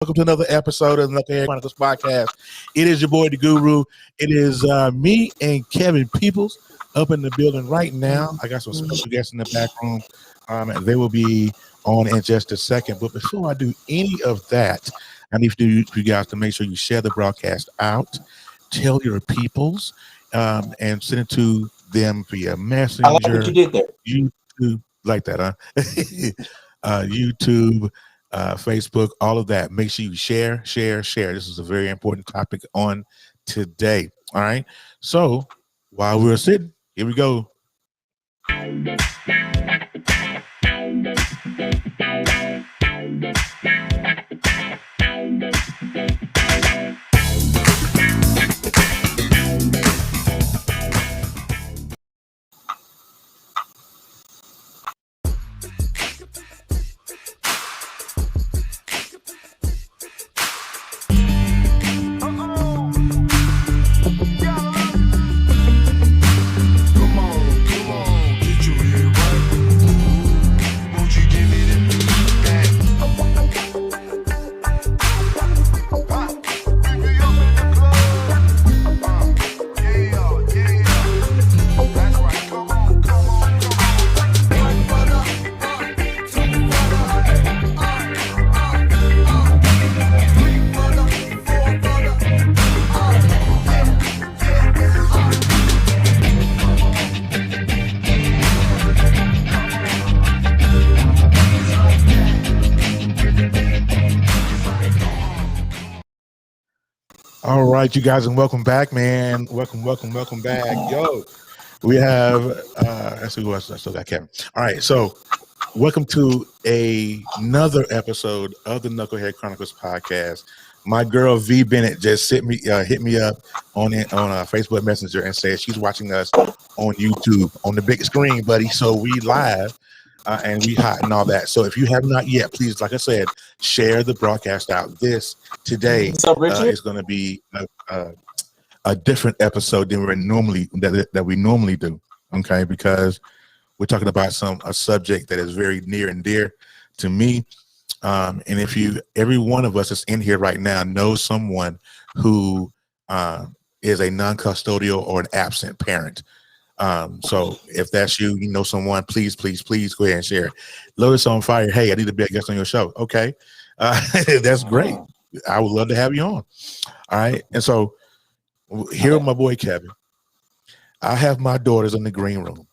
Welcome to another episode of the Knucklehead Chronicles podcast. It is your boy, the Guru. It is me and Kevin Peoples up in the building right now. I got some special guests in the back room. They will be on in just a second. But before I do any of that, I need you guys to make sure you share the broadcast out, tell your peoples, and send it to them via Messenger. I like what you did there. YouTube, like that, huh? YouTube. Facebook, all of that. Make sure you share. This is a very important topic on today. All right. So while we're sitting, here we go. All right, you guys, and welcome back, man. Welcome back. Yo, we have let's see who else. I still got Kevin. All right, so welcome to another episode of the Knucklehead Chronicles podcast. My girl V Bennett just hit me up on Facebook Messenger and said she's watching us on YouTube on the big screen, buddy. So we live. And we hot and all that. So if you have not yet, please, like I said, share the broadcast out. This today is going to be a different episode than we normally do. Okay, because we're talking about a subject that is very near and dear to me. And if every one of us that's in here right now knows someone who is a non-custodial or an absent parent. So if that's you, you know someone, please go ahead and share it. Lotus on Fire. Hey, I need to be a guest on your show. Okay. That's great. I would love to have you on. All right. And so here with my boy, Kevin, I have my daughters in the green room.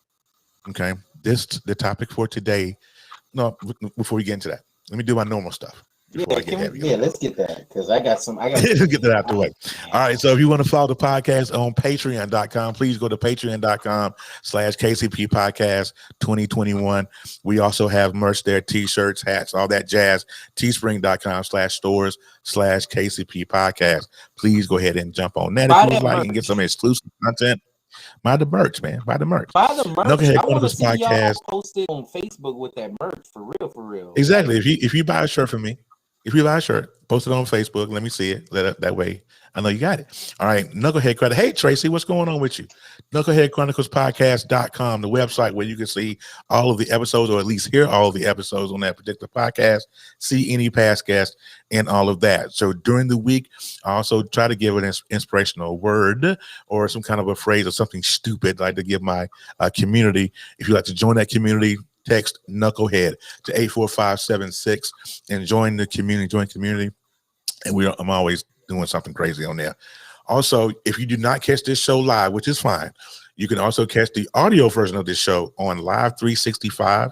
Okay. The topic for today. No, before we get into that, let me do my normal stuff. Let's get that because I got get that out the way. All right, so if you want to follow the podcast on patreon.com, please go to patreon.com/KCP podcast 2021. We also have merch there, t-shirts, hats, all that jazz. teespring.com/stores/KCP podcast. Please go ahead and jump on that if you would like and get some exclusive content. Buy the merch, man. Buy the merch. Knucklehead Chronicles podcast. Post it on Facebook with that merch for real. Exactly. If you buy a shirt from me. If you buy a shirt, post it on Facebook. Let me see it. That way I know you got it. All right. Knucklehead Chronicles. Hey, Tracy, what's going on with you? Knucklehead Chronicles podcast.com, the website where you can see all of the episodes or at least hear all of the episodes on that particular podcast, see any past guests and all of that. So during the week, I also try to give an inspirational word or some kind of a phrase or something stupid like to give my community. If you'd like to join that community, text Knucklehead to 84576 and join the community. And I'm always doing something crazy on there. Also, if you do not catch this show live, which is fine, you can also catch the audio version of this show on Live 365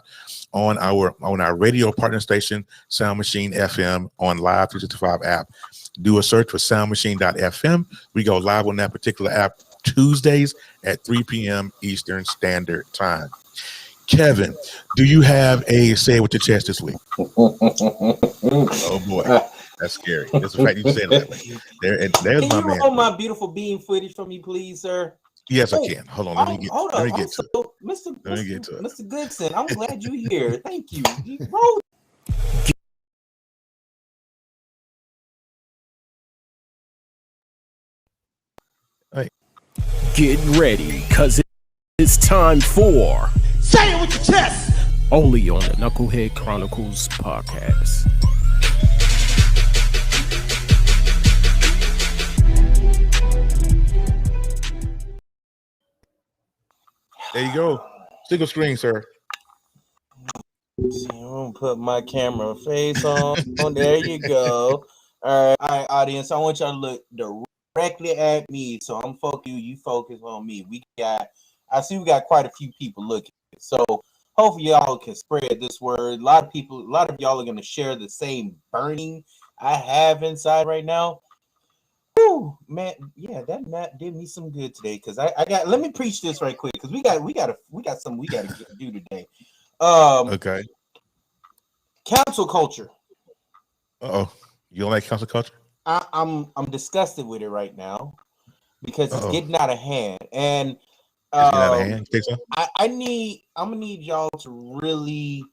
on our radio partner station, Sound Machine FM, on Live 365 app. Do a search for soundmachine.fm. We go live on that particular app Tuesdays at 3 p.m. Eastern Standard Time. Kevin, do you have a say it with your chest this week? Oh boy, that's scary. That's the fact you said it that way. There's my man. Can you hold my beautiful beam footage for me, please, sir? Yes, I can. Hold on. Let me get to it. Mr. Goodson, I'm glad you're here. Thank you. Get ready, cause it's time for Say It With Your Chest, only on the Knucklehead Chronicles podcast. There you go. Single screen, sir. See, I'm gonna put my camera face on. There you go. All right, audience. I want y'all to look directly at me. So I'm focusing. You focus on me. I see we got quite a few people looking. So hopefully y'all can spread this word. A lot of y'all are gonna share the same burning I have inside right now. Whew, man, yeah, that Matt did me some good today because I got. Let me preach this right quick because we got something we got to do today. Okay. Cancel culture. Oh, you don't like cancel culture? I'm disgusted with it right now because it's getting out of hand, and It's getting out of hand. You think so? I'm gonna need y'all to really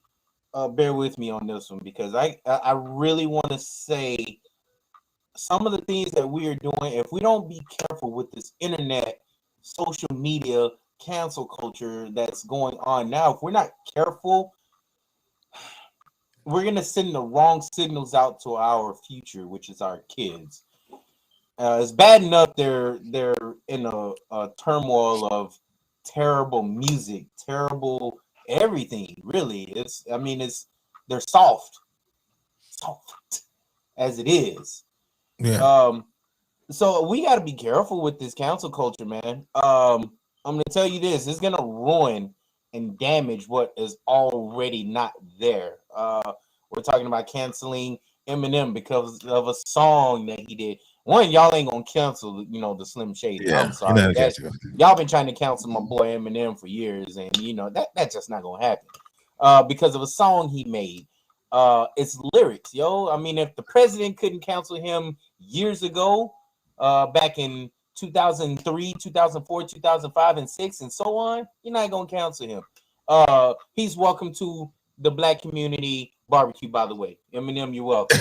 bear with me on this one because I really want to say some of the things that we are doing. If we don't be careful with this internet, social media, cancel culture that's going on now, if we're not careful, we're gonna send the wrong signals out to our future, which is our kids. It's bad enough they're in a turmoil of terrible music, terrible everything. Really, they're soft as it is. Yeah. So we got to be careful with this cancel culture, man. I'm gonna tell you this: it's gonna ruin and damage what is already not there. We're talking about canceling Eminem because of a song that he did. One, y'all ain't gonna cancel, the Slim Shady. Yeah. I'm sorry. You. Y'all been trying to cancel my boy Eminem for years, and that's just not gonna happen. Because of a song he made. It's lyrics, yo. I mean, if the president couldn't cancel him years ago, back in 2003, 2004, 2005, and 6, and so on, you're not gonna cancel him. He's welcome to the black community barbecue, by the way. Eminem, you're welcome.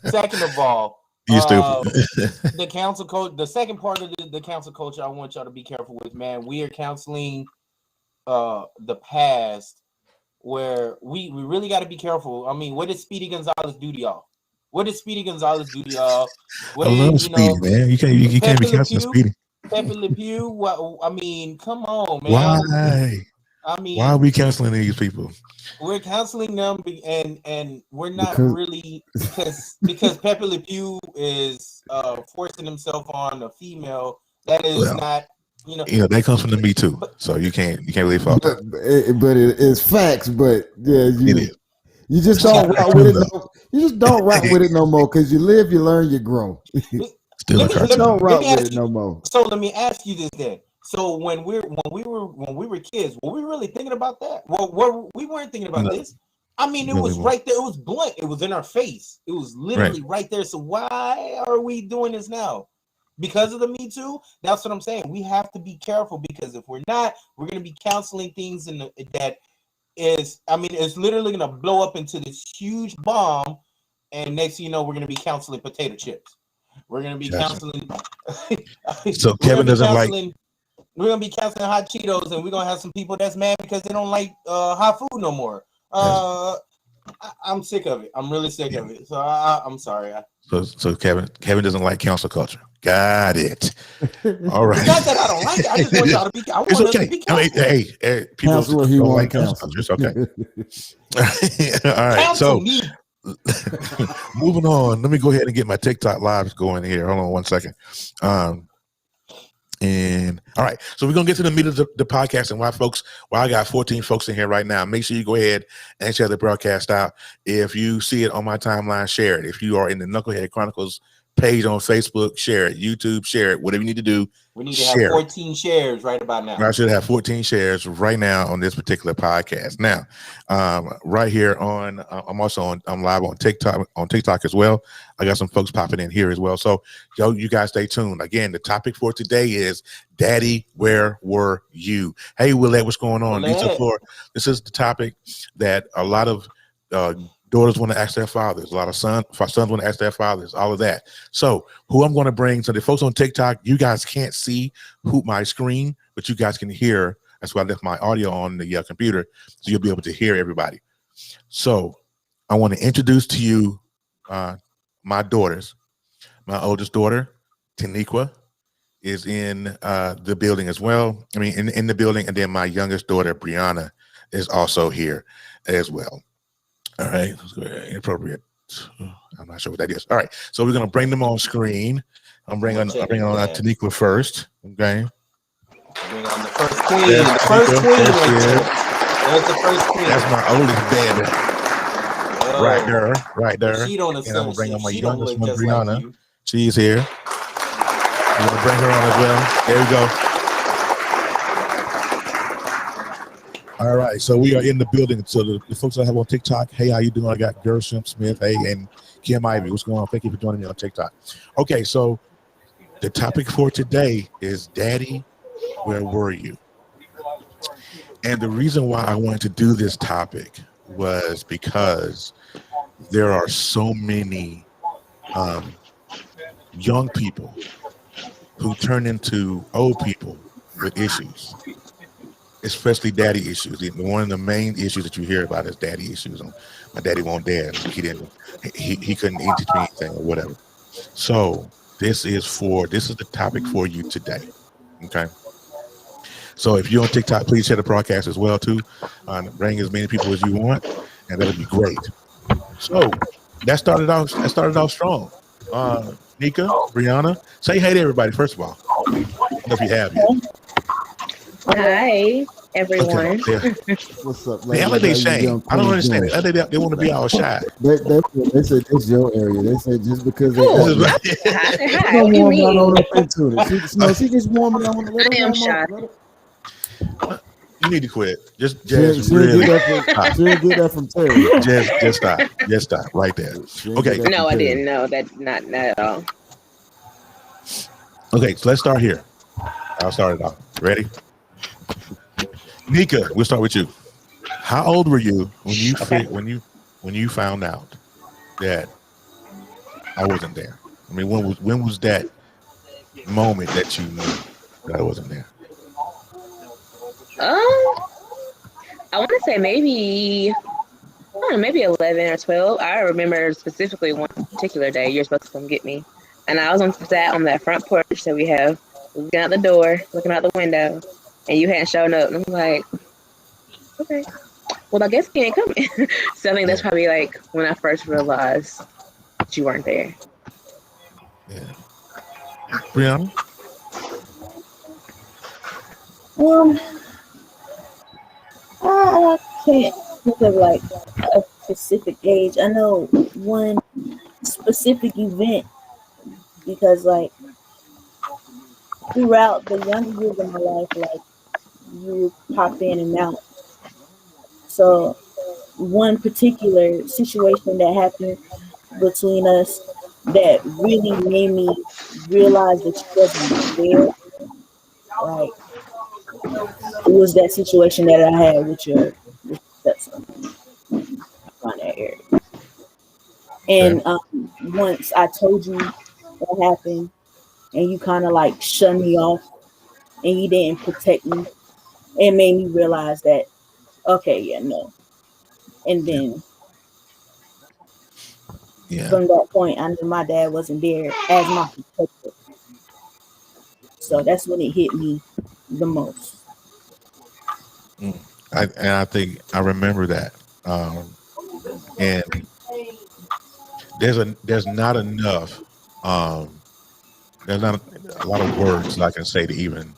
Second of all, you the council code. The second part of the council culture, I want y'all to be careful with, man. We are counseling the past, where we really got to be careful. I mean, what did Speedy Gonzalez do to y'all? What did Speedy Gonzalez do to y'all? What I love Speedy, man. You can't be canceling Speedy. Pepe Le Pew. What? I mean, come on, man. Why? I mean, why are we canceling these people? We're canceling them, and we're not really because Pepe Le Pew is forcing himself on a female that is not. That comes from the Me Too, so you can't really fault that. But it's facts. But yeah, you just don't rock with it. You just don't rock with it no more because you live, you learn, you grow. Don't rock with it no more. So let me ask you this then. So when we were kids, were we really thinking about that? Well, we weren't thinking about this. I mean, it was right there. It was blunt. It was in our face. It was literally right there. So why are we doing this now? Because of the Me Too? That's what I'm saying. We have to be careful because if we're not, we're going to be counseling things that is, I mean, it's literally going to blow up into this huge bomb. And next thing you know, we're going to be counseling potato chips. We're going to be counseling. So Kevin doesn't like. We're going to be counseling hot Cheetos, and we're going to have some people that's mad because they don't like hot food no more. I'm sick of it. I'm really sick of it. So I'm sorry. So Kevin doesn't like cancel culture. Got it. All right. It's not that I don't like it. I just want y'all to be. I want us to be careful. I mean, hey, people don't like cancel culture. It's okay. All right. Cancel so me. moving on. Let me go ahead and get my TikTok lives going here. Hold on 1 second. And all right, so we're gonna get to the meat of the podcast and why I got 14 folks in here right now. Make sure you go ahead and share the broadcast out. If you see it on my timeline, share it. If you are in the Knucklehead Chronicles page on Facebook, share it. YouTube, share it. Whatever you need to do. We need to have 14 shares right about now. I should have 14 shares right now on this particular podcast. Now, right here on, I'm live on TikTok as well. I got some folks popping in here as well. So, you guys stay tuned. Again, the topic for today is Daddy, where were you? Hey, Willette, what's going on? This is the topic that a lot of daughters want to ask their fathers. A lot of sons want to ask their fathers, all of that. So who I'm going to bring, so the folks on TikTok, you guys can't see my screen, but you guys can hear. That's why I left my audio on the computer, so you'll be able to hear everybody. So I want to introduce to you my daughters. My oldest daughter, Taniqua, is in the building as well. I mean, in the building, and then my youngest daughter, Briana, is also here as well. All right, inappropriate. I'm not sure what that is. All right, so we're gonna bring them on screen. I'm bringing on Taniqua first. Okay. Bring on the first queen. The first queen right there. There's the first queen. That's my oldest baby. Right there. She don't and I'm gonna bring on my she youngest one, just Briana. like you. She's here. I'm gonna bring her on as well. There we go. All right, so we are in the building. So the folks I have on TikTok, hey, how you doing? I got Gershom Smith, hey, and Kim Ivy. What's going on? Thank you for joining me on TikTok. Okay, so the topic for today is Daddy, where were you? And the reason why I wanted to do this topic was because there are so many young people who turn into old people with issues, especially daddy issues. One of the main issues that you hear about is daddy issues. My daddy won't dare. He couldn't teach me anything or whatever. So this is the topic for you today. Okay. So if you're on TikTok, please share the broadcast as well too. Bring as many people as you want, and that'll be great. So that started off strong. Nika, Briana, say hey to everybody first of all. I don't know if you have yet. Hi, everyone. Okay, What's up? They like they shame. I don't understand it. They want to be all shy. They said it's your area. They said just because they Hi, what do you mean? She just warming on. I am shy. You need to quit. She'll get that from Terry. Just stop right there. Okay. No, I didn't. No, that not at all. Okay, so let's start here. I'll start it off. Ready? Nika, we'll start with you. How old were you when you found out that I wasn't there? I mean, when was that moment that you knew that I wasn't there? I want to say maybe 11 or 12. I remember specifically one particular day you're supposed to come get me, and I was sat on that front porch that we have, looking out the door, looking out the window, and you hadn't shown up. And I'm like, okay, well, I guess he ain't coming. So I think that's probably like when I first realized that you weren't there. Yeah. Briana? I can't think of like a specific age. I know one specific event because like throughout the younger years of my life, like you pop in and out. So one particular situation that happened between us that really made me realize that you wasn't there, like it was that situation that I had with your stepson around that area. And once I told you what happened, and you kind of like shut me off, and you didn't protect me, it made me realize that, okay, yeah, no. And then from that point, I knew my dad wasn't there as my protector. So that's when it hit me the most. I think I remember that. And there's not enough. There's not a lot of words I can say to even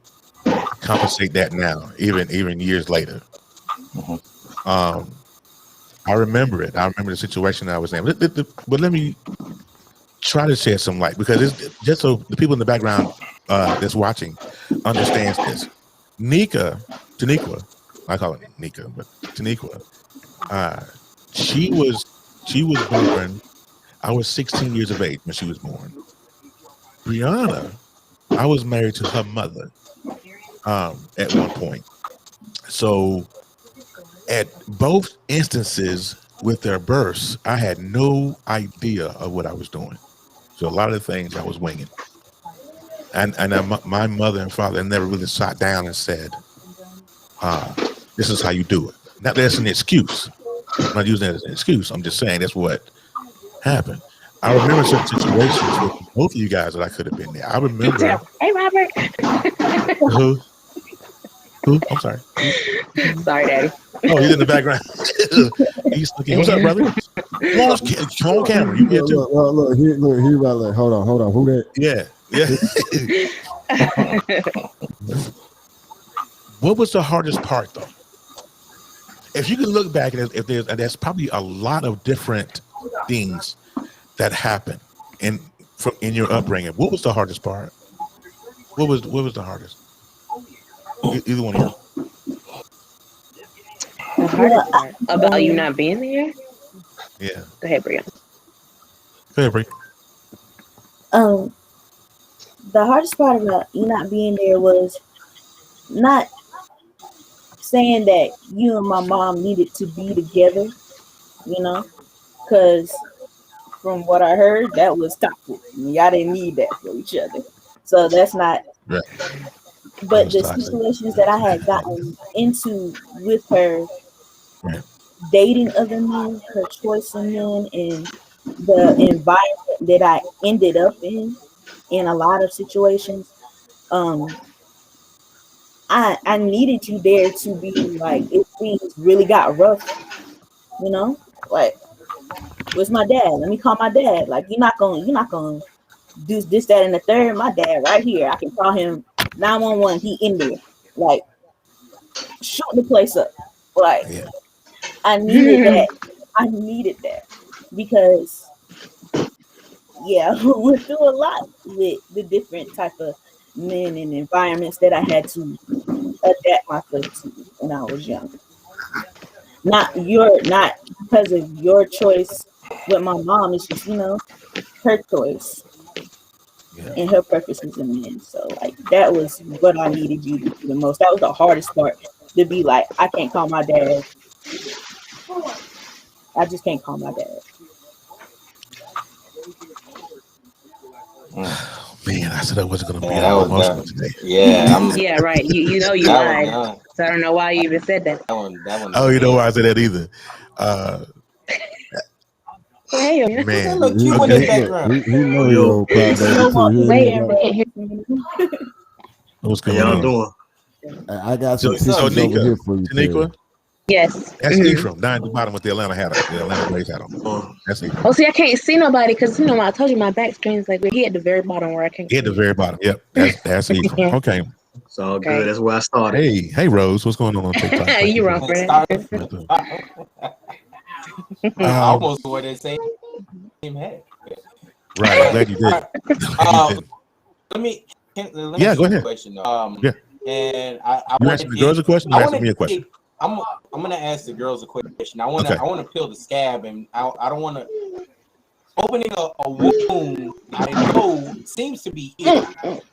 compensate that now, even years later. I remember it. I remember the situation I was in. But let me try to shed some light, because it's just so the people in the background that's watching understands this. Taniqua, I call it Nika, but Taniqua, she was born. I was 16 years of age when she was born. Briana, I was married to her mother at one point. So at both instances with their births, I had no idea of what I was doing. So a lot of the things I was winging. And my mother and father never really sat down and said, this is how you do it. Now, that's an excuse. I'm not using that as an excuse. I'm just saying that's what happened. I remember certain situations with both of you guys that I could have been there. I remember. Hey, Robert? Who? I'm sorry. Sorry, Daddy. Oh, he's in the background. He's looking. What's up, brother? Come on, camera. You here too? Look, here, right there. Hold on. Who that? Yeah. What was the hardest part, though? If you can look back at it, there's probably a lot of different things that happen in your upbringing. What was the hardest part? What was the hardest? Either one of you. The hardest part about you not being there? Yeah. Go ahead, Briana. The hardest part about you not being there was not saying that you and my mom needed to be together, because from what I heard, that was toxic. Y'all didn't need that for each other. So that's not. Right. But the situations that I had gotten into with her, right, dating other men, her choice in men, and the environment that I ended up in a lot of situations, I needed you there to be like, if things really got rough, like, where's my dad? Let me call my dad. Like, you're not gonna do this, that, and the third. My dad right here. I can call him 911. He in there. Like, shoot the place up. Like, yeah. I needed that because, yeah, we went through a lot with the different type of men and environments that I had to adapt myself to when I was young. Not because of your choice with my mom. It's just, her choice. Yeah. And her purposes in men. So like that was what I needed you to do the most. That was the hardest part, to be like, I can't call my dad. I just can't call my dad. Man, I said I wasn't gonna be that emotional today. Yeah, yeah, right. You lied. So I don't know why you even said that. That one. Oh, you know why I said that either. Hey, man, look cute in the background. He know your What's going on? Doing? I got some tissues over here for you. Taniqua? Yes. That's Ephraim down at the bottom with the Atlanta hat on. The Atlanta Blaze hat on. That's Ephraim. Oh, see, I can't see nobody because I told you my back screen's like he at the very bottom where I can't. He at the very bottom. Yep, that's Ephraim. Okay. It's all good. That's where I started. Hey, Rose, what's going on TikTok? You wrong for that. I almost wore that same hat. Right, I'm glad you did. Let me go ahead. Question, yeah. And you asking the girls a question? You asking me a question? I'm gonna ask the girls a question. I want to peel the scab, and I don't want to opening a wound. I know seems to be it,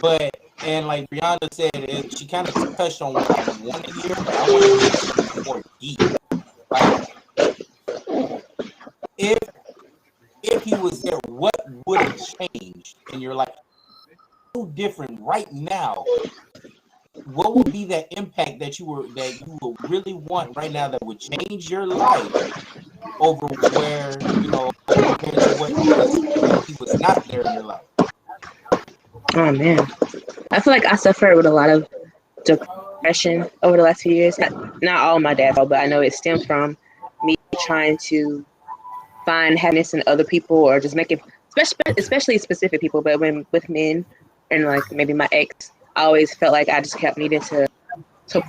but and like Briana said, she kind of touched on what I wanted to hear, but I want to get more deep. Like, if he was there, what would have changed in your life? So different right now. What would be that impact that you would really want right now that would change your life over where compared to what he was not there in your life? Oh man, I feel like I suffered with a lot of depression over the last few years. Not all my dad's fault, but I know it stemmed from me trying to find happiness in other people, or just making, especially specific people, but when with men and like maybe my ex, I always felt like I just kept needing to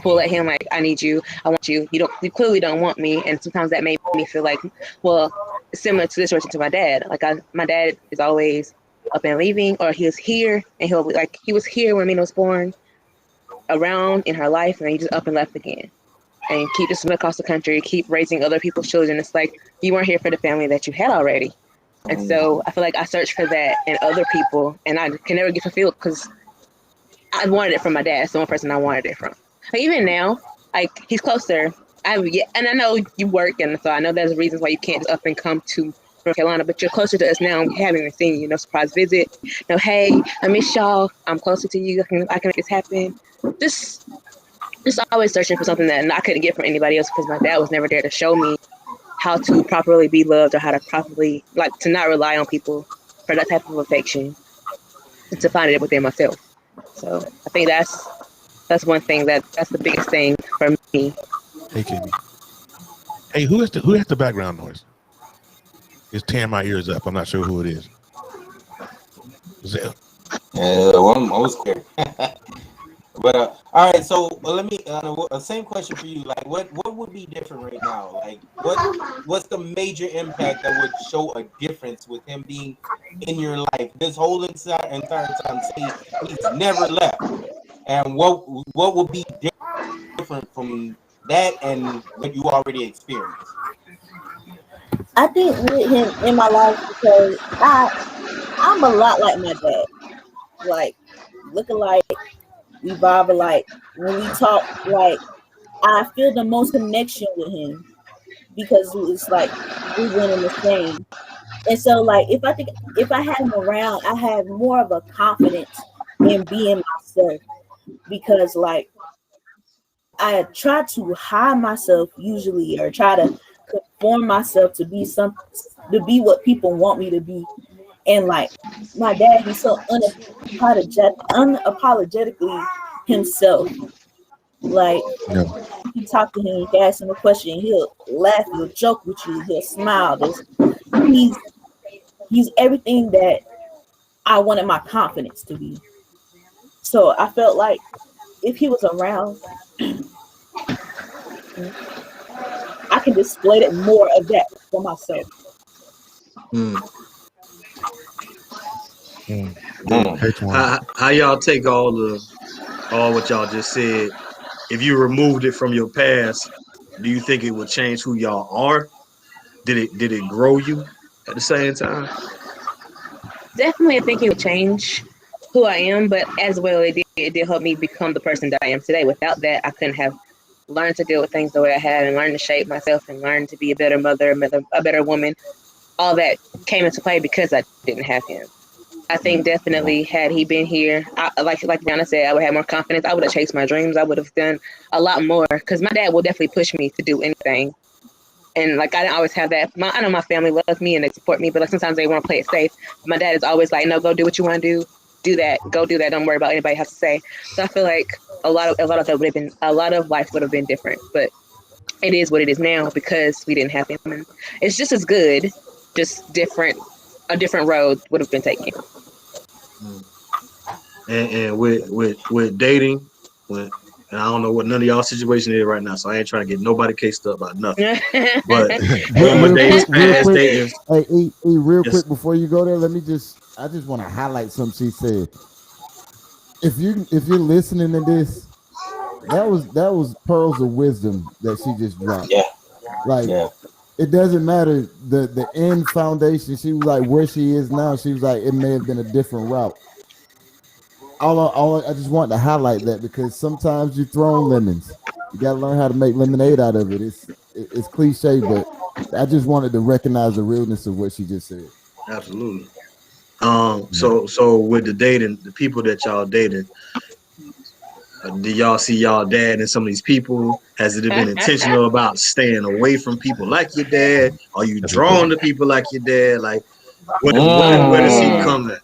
pull at him, like, I need you, I want you, you clearly don't want me. And sometimes that made me feel like, well, similar to this situation to my dad. Like my dad is always up and leaving, or he was here and he was here when Mina was born, around in her life, and he just up and left again. And keep just moving across the country, keep raising other people's children. It's like you weren't here for the family that you had already. And so I feel like I searched for that in other people, and I can never get fulfilled because I wanted it from my dad. It's the one person I wanted it from. Like, even now, like, he's closer. And I know you work, and so I know there's reasons why you can't just up and come to North Carolina, but you're closer to us now. We haven't even seen you. Surprise visit. Hey, I miss y'all. I'm closer to you. I can make this happen. Just always searching for something that I couldn't get from anybody else because my dad was never there to show me how to properly be loved, or how to properly, like, to not rely on people for that type of affection. to find it within myself. So I think that's one thing that's the biggest thing for me. Hey, Kimmy. Hey, who has the background noise? It's tearing my ears up. I'm not sure who it is. Zell. Well, I was scared. But all right, so let me same question for you. Like, what would be different right now? Like, what's the major impact that would show a difference with him being in your life this whole entire time? Say he's never left, and what would be different from that and what you already experienced? I think with him in my life because I'm a lot like my dad, like look alike, we vibe alike. When we talk, like I feel the most connection with him because it's like we went in the same. And so, like if I had him around, I have more of a confidence in being myself because like I try to hide myself usually or try to conform myself to be what people want me to be. And like my dad, he's so unapologetically himself. Like you talk to him, you can ask him a question, he'll laugh, he'll joke with you, he'll smile. He's everything that I wanted my confidence to be. So I felt like if he was around, I can display that more of that for myself. How y'all take all what y'all just said? If you removed it from your past, do you think it would change who y'all are? Did it grow you at the same time? Definitely, I think it would change who I am, but as well, it did help me become the person that I am today. Without that, I couldn't have learned to deal with things the way I have and learned to shape myself and learn to be a better mother, a better woman. All that came into play because I didn't have him. I think definitely had he been here, like Briana said, I would have more confidence. I would have chased my dreams. I would have done a lot more because my dad will definitely push me to do anything. And like I didn't always have that. I know my family loves me and they support me, but like sometimes they want to play it safe. My dad is always like, "No, go do what you want to do. Do that. Go do that. Don't worry about anybody has to say." So I feel like a lot of life would have been different. But it is what it is now because we didn't have him. And it's just as good, just different. A different road would have been taken. And with dating, and I don't know what none of y'all situation is right now, so I ain't trying to get nobody cased up about nothing. But real quick before you go there, I just want to highlight something she said. If you're listening to this, that was pearls of wisdom that she just dropped. It doesn't matter the end foundation. She was like where she is now. She was like it may have been a different route. I just want to highlight that because sometimes you throw lemons. You got to learn how to make lemonade out of it. It's cliche, but I just wanted to recognize the realness of what she just said. Absolutely. So with the dating, the people that y'all dated, do y'all see y'all dad and some of these people? Has it been intentional about staying away from people like your dad? Are you drawn to people like your dad? Like, where does he come at?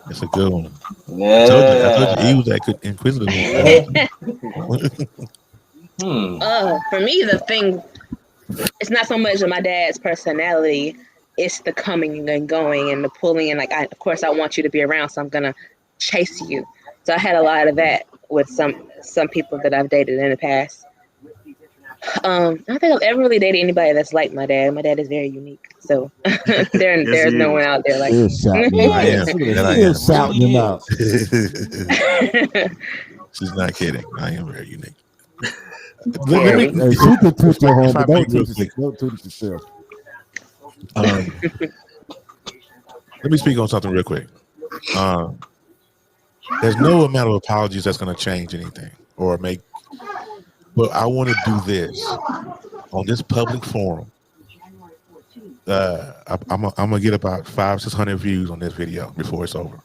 That's a good one. Yeah. I told you he was that inquisitive. For me, the thing, it's not so much of my dad's personality. It's the coming and going and the pulling. And of course, I want you to be around, so I'm going to chase you. So I had a lot of that with some people that I've dated in the past. I don't think I've ever really dated anybody that's like my dad. My dad is very unique. So there's no one out there like him. Shouting him out. She's not kidding. I am very unique. Let me toot your home, but don't toot yourself. Let me speak on something real quick. There's no amount of apologies that's going to change anything or make. But I want to do this on this public forum. I'm gonna get about 500-600 views on this video before it's over.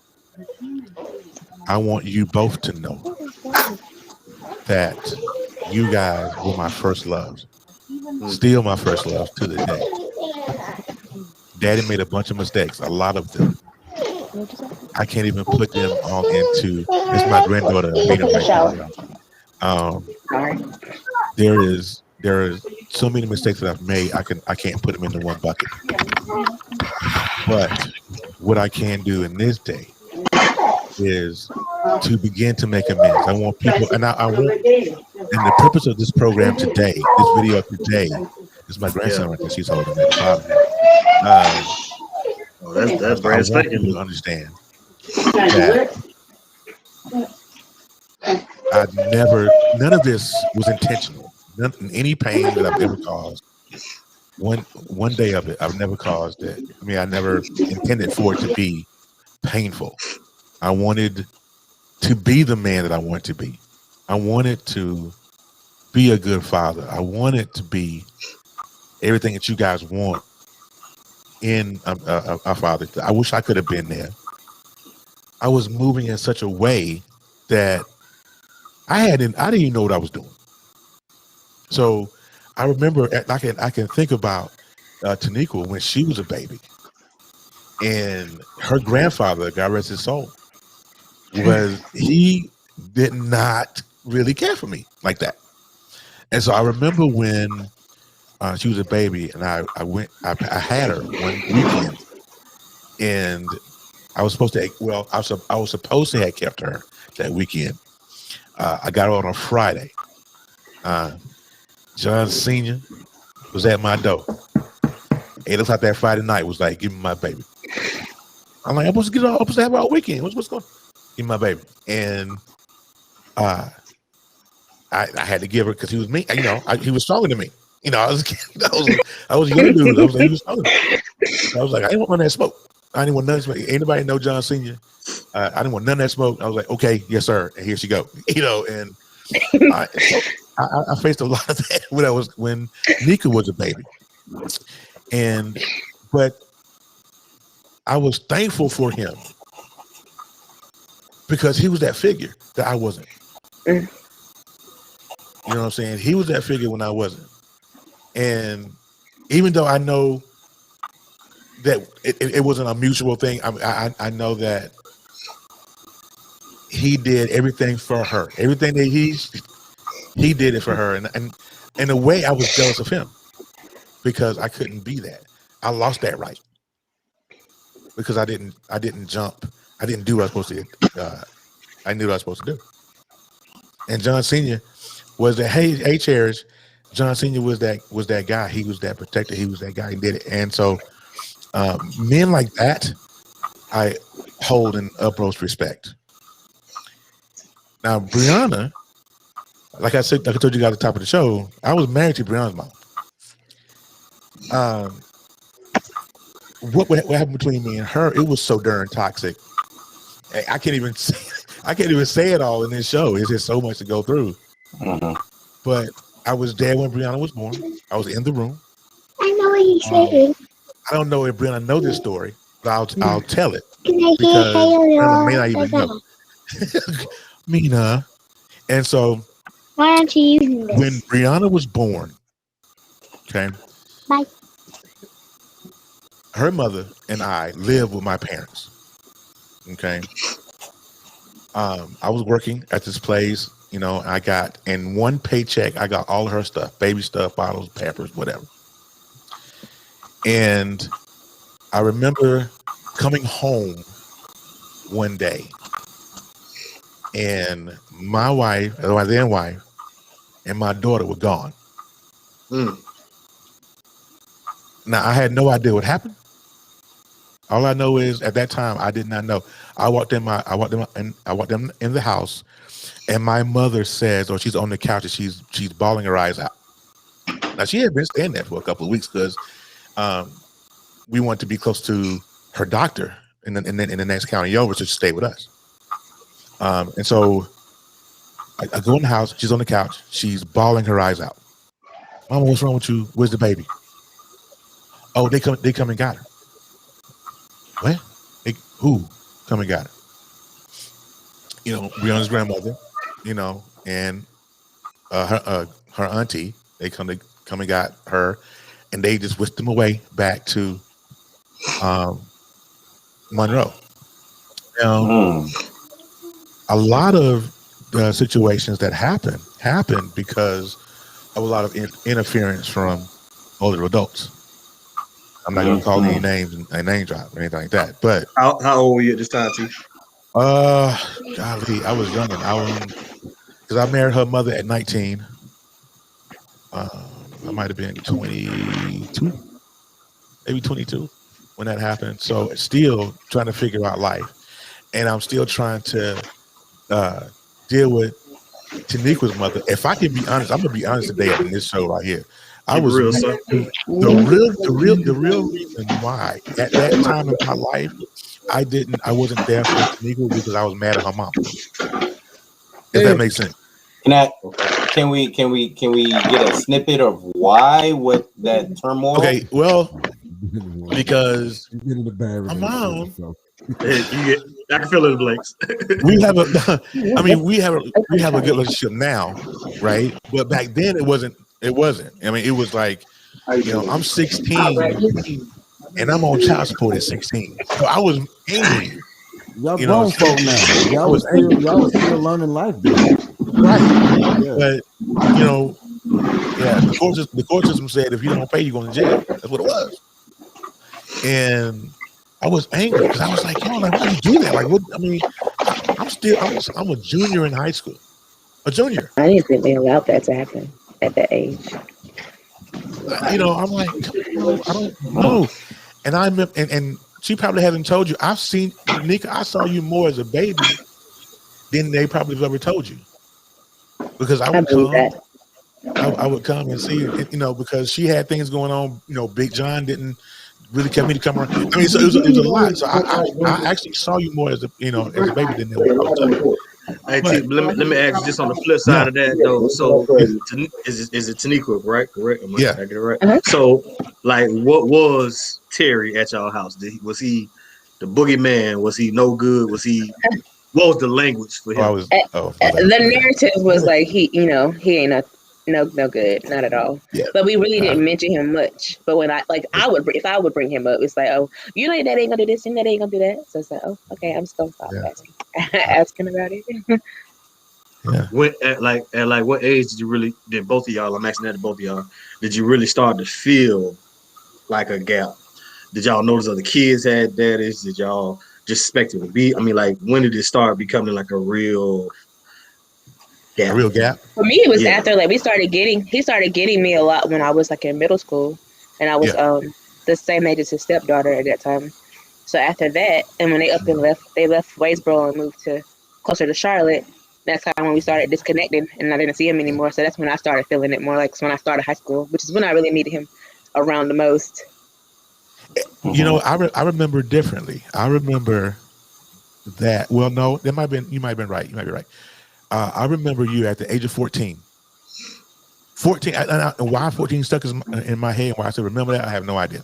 I want you both to know that you guys were my first loves, still my first love to the day. Daddy made a bunch of mistakes, a lot of them, I can't even put them all into. It's my granddaughter. There is so many mistakes that I've made. I can't put them into one bucket. But what I can do in this day is to begin to make amends. I want people, and I want, and the purpose of this program today, this video today, is my grandson right there. She's holding that father. That's I brand want spanking people new. to understand that none of this was intentional. Any pain that I've ever caused, one day of it, I've never caused it. I mean, I never intended for it to be painful. I wanted to be the man that I want to be. I wanted to be a good father. I wanted to be everything that you guys want in a father. I wish I could have been there. I was moving in such a way that I didn't even know what I was doing. So I remember I can think about Taniqua when she was a baby, and her grandfather, God rest his soul, he did not really care for me like that. And so I remember when she was a baby, and I had her one weekend, and I was supposed to. Well, I was supposed to have kept her that weekend. I got her on a Friday. John Senior was at my door. 8 o'clock that Friday night was like, give me my baby. I'm like, I'm supposed to have her all weekend. What's going on? Give me my baby. And I had to give her because he was me. You know, he was stronger than me. You know, I was a young dude. I was like, he was stronger than me. I was like, I didn't want none of that smoke. I didn't want none of that smoke. Anybody know John Senior? I didn't want none of that smoke. I was like, okay, yes, sir. And here she go. You know, and I faced a lot of that when Nika was a baby. But I was thankful for him because he was that figure that I wasn't. You know what I'm saying? He was that figure when I wasn't. And even though I know that it wasn't a mutual thing, I know that he did everything for her. Everything that he did it for her. And in a way, I was jealous of him because I couldn't be that. I lost that right because I didn't jump. I didn't do what I was supposed to. I knew what I was supposed to do. And John Senior was that. Hey, Cherish. John Senior was that guy. He was that protector. He was that guy who did it. And so, men like that, I hold in utmost respect. Now, Briana, like I told you guys at the top of the show, I was married to Briana's mom. What happened between me and her? It was so darn toxic. I can't even say it all in this show. It's just so much to go through. But I was there when Briana was born. I was in the room. I know what you said. I don't know if Briana knows this story, but I'll tell it. Can I because Briana may not say even know. Mina. And so why aren't you using this? when Briana was born, okay, Bye. her mother and I lived with my parents. Okay. I was working at this place, you know, I got in one paycheck, I got all of her stuff, baby stuff, bottles, Pampers, whatever. And I remember coming home one day and my wife, or my then wife, and my daughter were gone. Now I had no idea what happened. All I know is at that time I did not know. I walked in the house, and my mother says, or she's on the couch and she's bawling her eyes out. Now she had been staying there for a couple of weeks because we wanted to be close to her doctor in the next county over, so she stayed with us. And so I go in the house. She's on the couch. She's bawling her eyes out. Mama, what's wrong with you? Where's the baby? Oh, they come and got her. What? Who come and got her? You know, Briana's grandmother, you know, and her auntie. They come and got her, and they just whisked them away back to Monroe. Now, a lot of situations that happen because of a lot of interference from older adults. I'm not going to call any names and name drop or anything like that. But how old were you at this time, T? Golly, I was young, and because I married her mother at 19. I might have been 22, maybe 22 when that happened. So still trying to figure out life, and I'm still trying to deal with Taniqua's mother. If I can be honest, I'm gonna be honest today on this show right here. I was real, son. the real reason why at that time in my life I wasn't there for Taniqua because I was mad at her mom. If that makes sense. Can we get a snippet of why what that turmoil? Okay, well, because my mom. I can fill in the blanks. we have a good relationship now, right? But back then it wasn't. I mean, it was like, I'm 16 and I'm on child support at 16. So I was angry. Y'all grown folk now. Y'all was still learning life, dude. Right. Yeah. But the court system said if you don't pay, you're going to jail. That's what it was. And I was angry because I was like, why do you do that? Like, what? I mean, I'm a junior in high school. A junior. I didn't think they allowed that to happen at that age. I'm like, I don't know. And and she probably hasn't told you. I've seen Nika. I saw you more as a baby than they probably have ever told you. Because I would come and see, because she had things going on. Big John didn't really get me to come around. I mean, so it was a lot. So I actually saw you more as a baby than they were told you. Hey, let me ask you just on the flip side of that though. So is it Taniqua, right? Correct? Am I get it right? Uh-huh. So like, what was Terry at y'all house? Was he the boogeyman? Was he no good? What was the language for him? The narrative was like he ain't no good, not at all. Yeah. But we really didn't mention him much. But when if I would bring him up, it's like, oh, you know that ain't gonna do this, and that ain't gonna do that. So it's like, oh, okay, I'm just gonna stop asking about it. Yeah. When at what age did both of y'all? I'm asking that to both of y'all. Did you really start to feel like a gap? Did y'all notice other kids had daddies? Did y'all just expect it to be? I mean, like, when did it start becoming like a real gap? A real gap? For me, it was after he started getting me a lot when I was like in middle school, and I was the same age as his stepdaughter at that time. So after that, and when they left Waysboro and moved closer to Charlotte, that's kind of when we started disconnecting, and I didn't see him anymore. So that's when I started feeling it more, like when I started high school, which is when I really needed him around the most. I remember differently. I remember that. Well, no, you might have been right. You might be right. I remember you at the age of 14. 14, and why 14 stuck in my head, why I still remember that, I have no idea.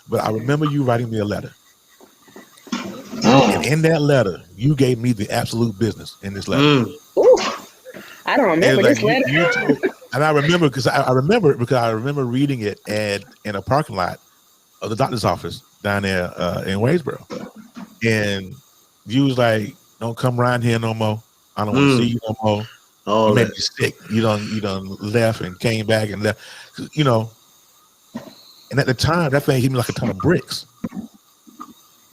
But I remember you writing me a letter. And in that letter, you gave me the absolute business in this letter. Ooh, I don't remember this letter. And I remember because I remember reading it in a parking lot of the doctor's office down there in Waysboro. And you was like, don't come around here no more. I don't want to see you no more. You made me sick. You done left and came back and left. And at the time, that thing hit me like a ton of bricks.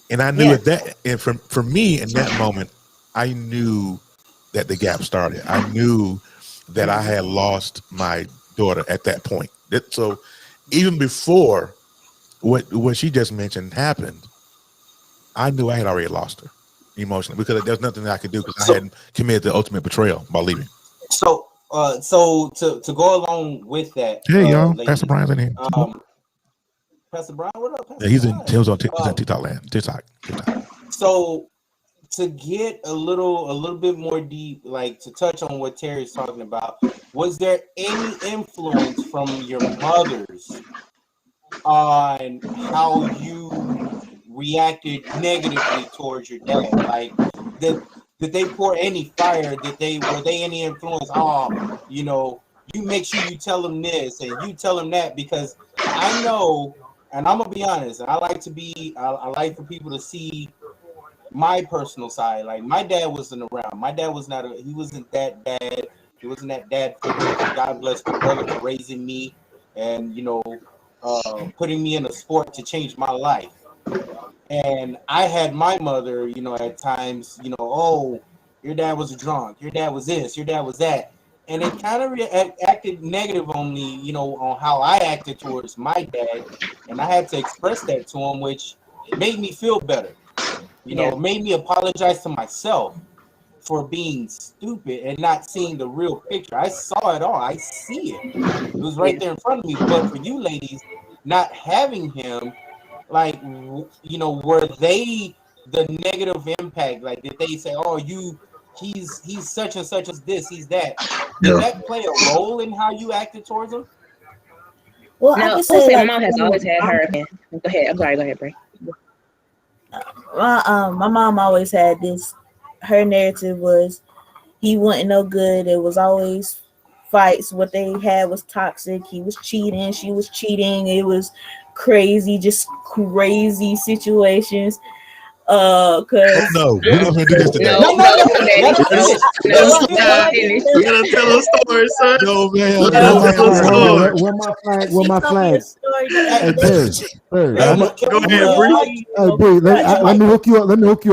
And I knew and for me in that moment, I knew that the gap started. I knew that I had lost my daughter at that point. So even before what she just mentioned happened, I knew I had already lost her emotionally because there's nothing that I could do because I hadn't committed the ultimate betrayal by leaving. So to go along with that, hey y'all, Pastor Brian's in here. Pastor Brian, what up? Pastor He's Brian? on TikTok land. TikTok. So to get a little bit more deep, like to touch on what Terry's talking about, was there any influence from your mothers on how you reacted negatively towards your dad? Like, did they pour any fire? Were they any influence? You make sure you tell them this and you tell them that, because I know, and I'm gonna be honest, I like for people to see my personal side, like my dad wasn't around. My dad was not. He wasn't that dad. He wasn't that dad figure. God bless my brother for raising me, and putting me in a sport to change my life. And I had my mother, at times, oh, your dad was a drunk. Your dad was this. Your dad was that. And it kind of acted negative on me, on how I acted towards my dad. And I had to express that to him, which made me feel better. Made me apologize to myself for being stupid and not seeing the real picture. I saw it all. I see it. It was right there in front of me. But for you ladies, not having him, like, were they the negative impact? Like, did they say, oh, he's such and such as this, he's that? Did that play a role in how you acted towards him? Well, no, I would say my mom has always had her opinion. Go ahead. I'm sorry. Go ahead, Brie. My mom always had this. Her narrative was he wasn't no good. It was always fights. What they had was toxic. He was cheating. She was cheating. It was crazy, just crazy situations. No, we're not gonna do this today. No, You gotta tell a story, son. No, man. Where my flag? Hey, Terry. Go ahead, Bree. Hey, Bree, let me hook you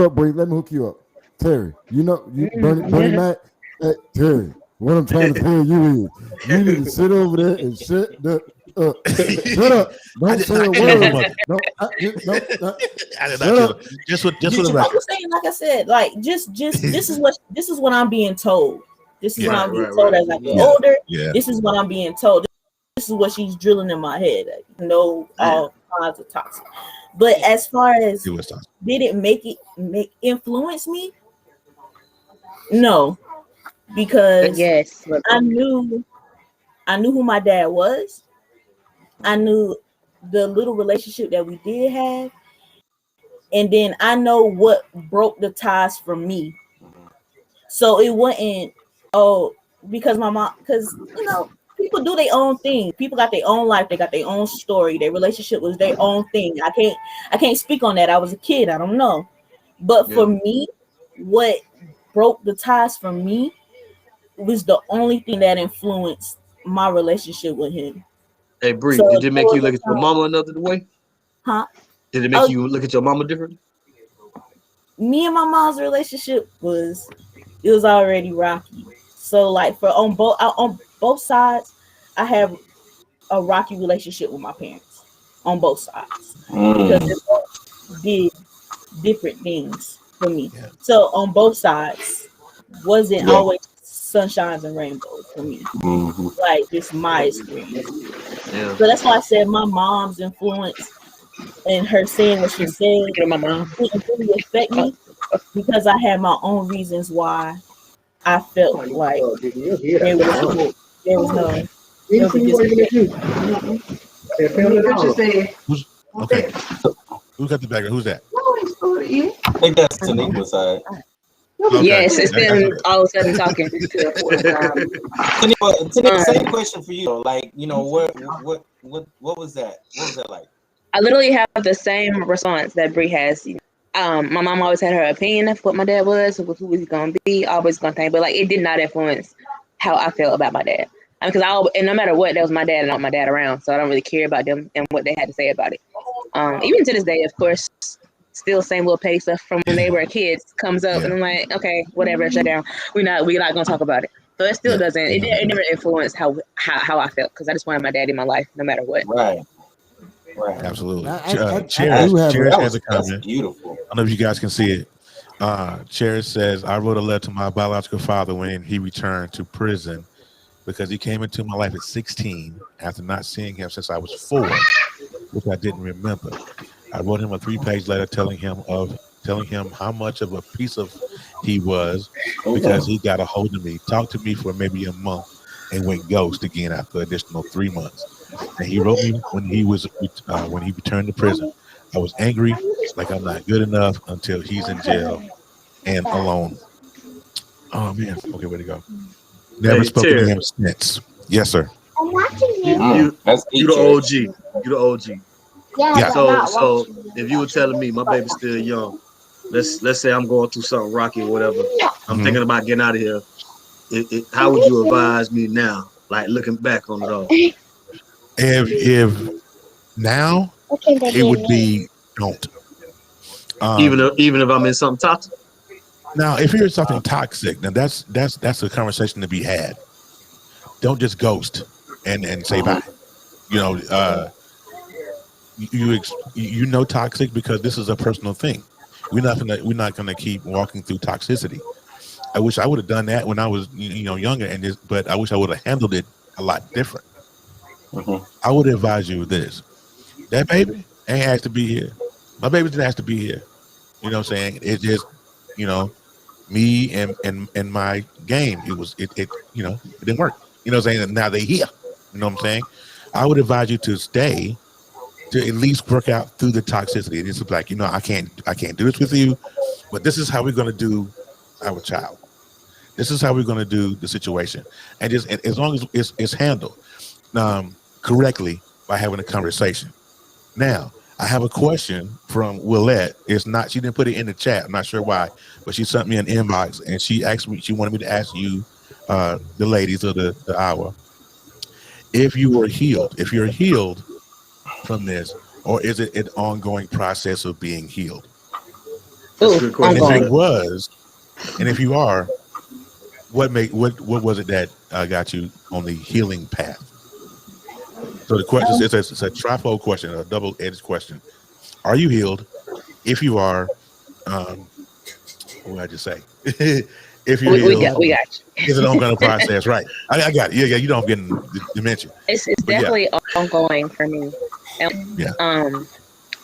up. Bree. Let me hook you up. Terry, Bernie Mac. Hey, Terry, what I'm trying to tell you is you need to sit over there and shut up. Don't say a word. Just what the I'm record. saying, like I said, like just this is what I'm being told. This is what I'm being told as I get older. Yeah. This is what I'm being told. This is what she's drilling in my head. All kinds of toxic. But as far as did it make influence me? No, because I knew who my dad was. I knew the little relationship that we did have, and then I know what broke the ties for me. So it wasn't because my mom, because people do their own thing. People got their own life. They got their own story. Their relationship was their own thing. I can't speak on that. I was a kid. I don't know. But for me, what broke the ties for me was the only thing that influenced my relationship with him. Hey, Bree, did it make you look at your mama another way? Huh? Did it make you look at your mama differently? Me and my mom's relationship was already rocky. So like on both sides, I have a rocky relationship with my parents on both sides because they both did different things for me. Yeah. So on both sides, wasn't always sunshines and rainbows for me. Like just my experience. Yeah. So that's why I said my mom's influence and her saying what she said didn't really affect me because I had my own reasons why I felt like there was no. Okay. Who's got the background? Who's that? I think that's Taniqua's side. Okay. Yes, it's them all of a sudden talking. Taniqua, same question for you. Like, what was that? What was that like? I literally have the same response that Bree has. My mom always had her opinion of what my dad was, who was he gonna be, always gonna think, but like it did not influence how I felt about my dad. I mean, because and no matter what, that was my dad and not my dad around, so I don't really care about them and what they had to say about it. Even to this day, of course, still same little petty stuff from when they were kids comes up, and I'm like, okay, whatever, shut down. We're not gonna talk about it. So it still doesn't. It never influenced how I felt because I just wanted my dad in my life, no matter what. Right. Absolutely. Cherish has a comment. Beautiful. I don't know if you guys can see it. Cherish says, I wrote a letter to my biological father when he returned to prison because he came into my life at 16 after not seeing him since I was 4, which I didn't remember. I wrote him a 3-page letter telling him how much of a piece of he was because he got a hold of me, talked to me for maybe a month, and went ghost again after an additional 3 months. And he wrote me when he returned to prison. I was angry, like I'm not good enough until he's in jail and alone. Oh man, okay, where to go? Never spoken to him since. Yes, sir. I'm watching you. You the OG. You the OG. Yeah. So if you were telling me my baby's still young, let's say I'm going through something rocky or whatever. I'm thinking about getting out of here. How would you advise me now? Like looking back on it all. If now it would be don't. Even if I'm in something toxic. Now, if you're something toxic, now that's a conversation to be had. Don't just ghost and say bye. You know, you know toxic because this is a personal thing. We're not gonna keep walking through toxicity. I wish I would have done that when I was younger, but I wish I would have handled it a lot different. I would advise you this: that baby ain't asked to be here. My baby didn't ask to be here. You know what I'm saying? It's just me and my game. It didn't work. You know what I'm saying? And now they here. You know what I'm saying? I would advise you to stay, to at least work out through the toxicity. It's like, I can't do this with you, but this is how we're going to do our child. This is how we're going to do the situation. And just as long as it's handled correctly by having a conversation. Now, I have a question from Willette. She didn't put it in the chat. I'm not sure why, but she sent me an inbox and she wanted me to ask you, the ladies of the hour, if you're healed from this, or is it an ongoing process of being healed? That's a good question. And if it was, and if you are, what was it that got you on the healing path? So the question it's a trifold question, a double-edged question. Are you healed? If you are, what did I just say? If you're healed, we got you. Is it ongoing process? Right. I got it. Yeah, you don't get the dimension. It's definitely ongoing for me. And,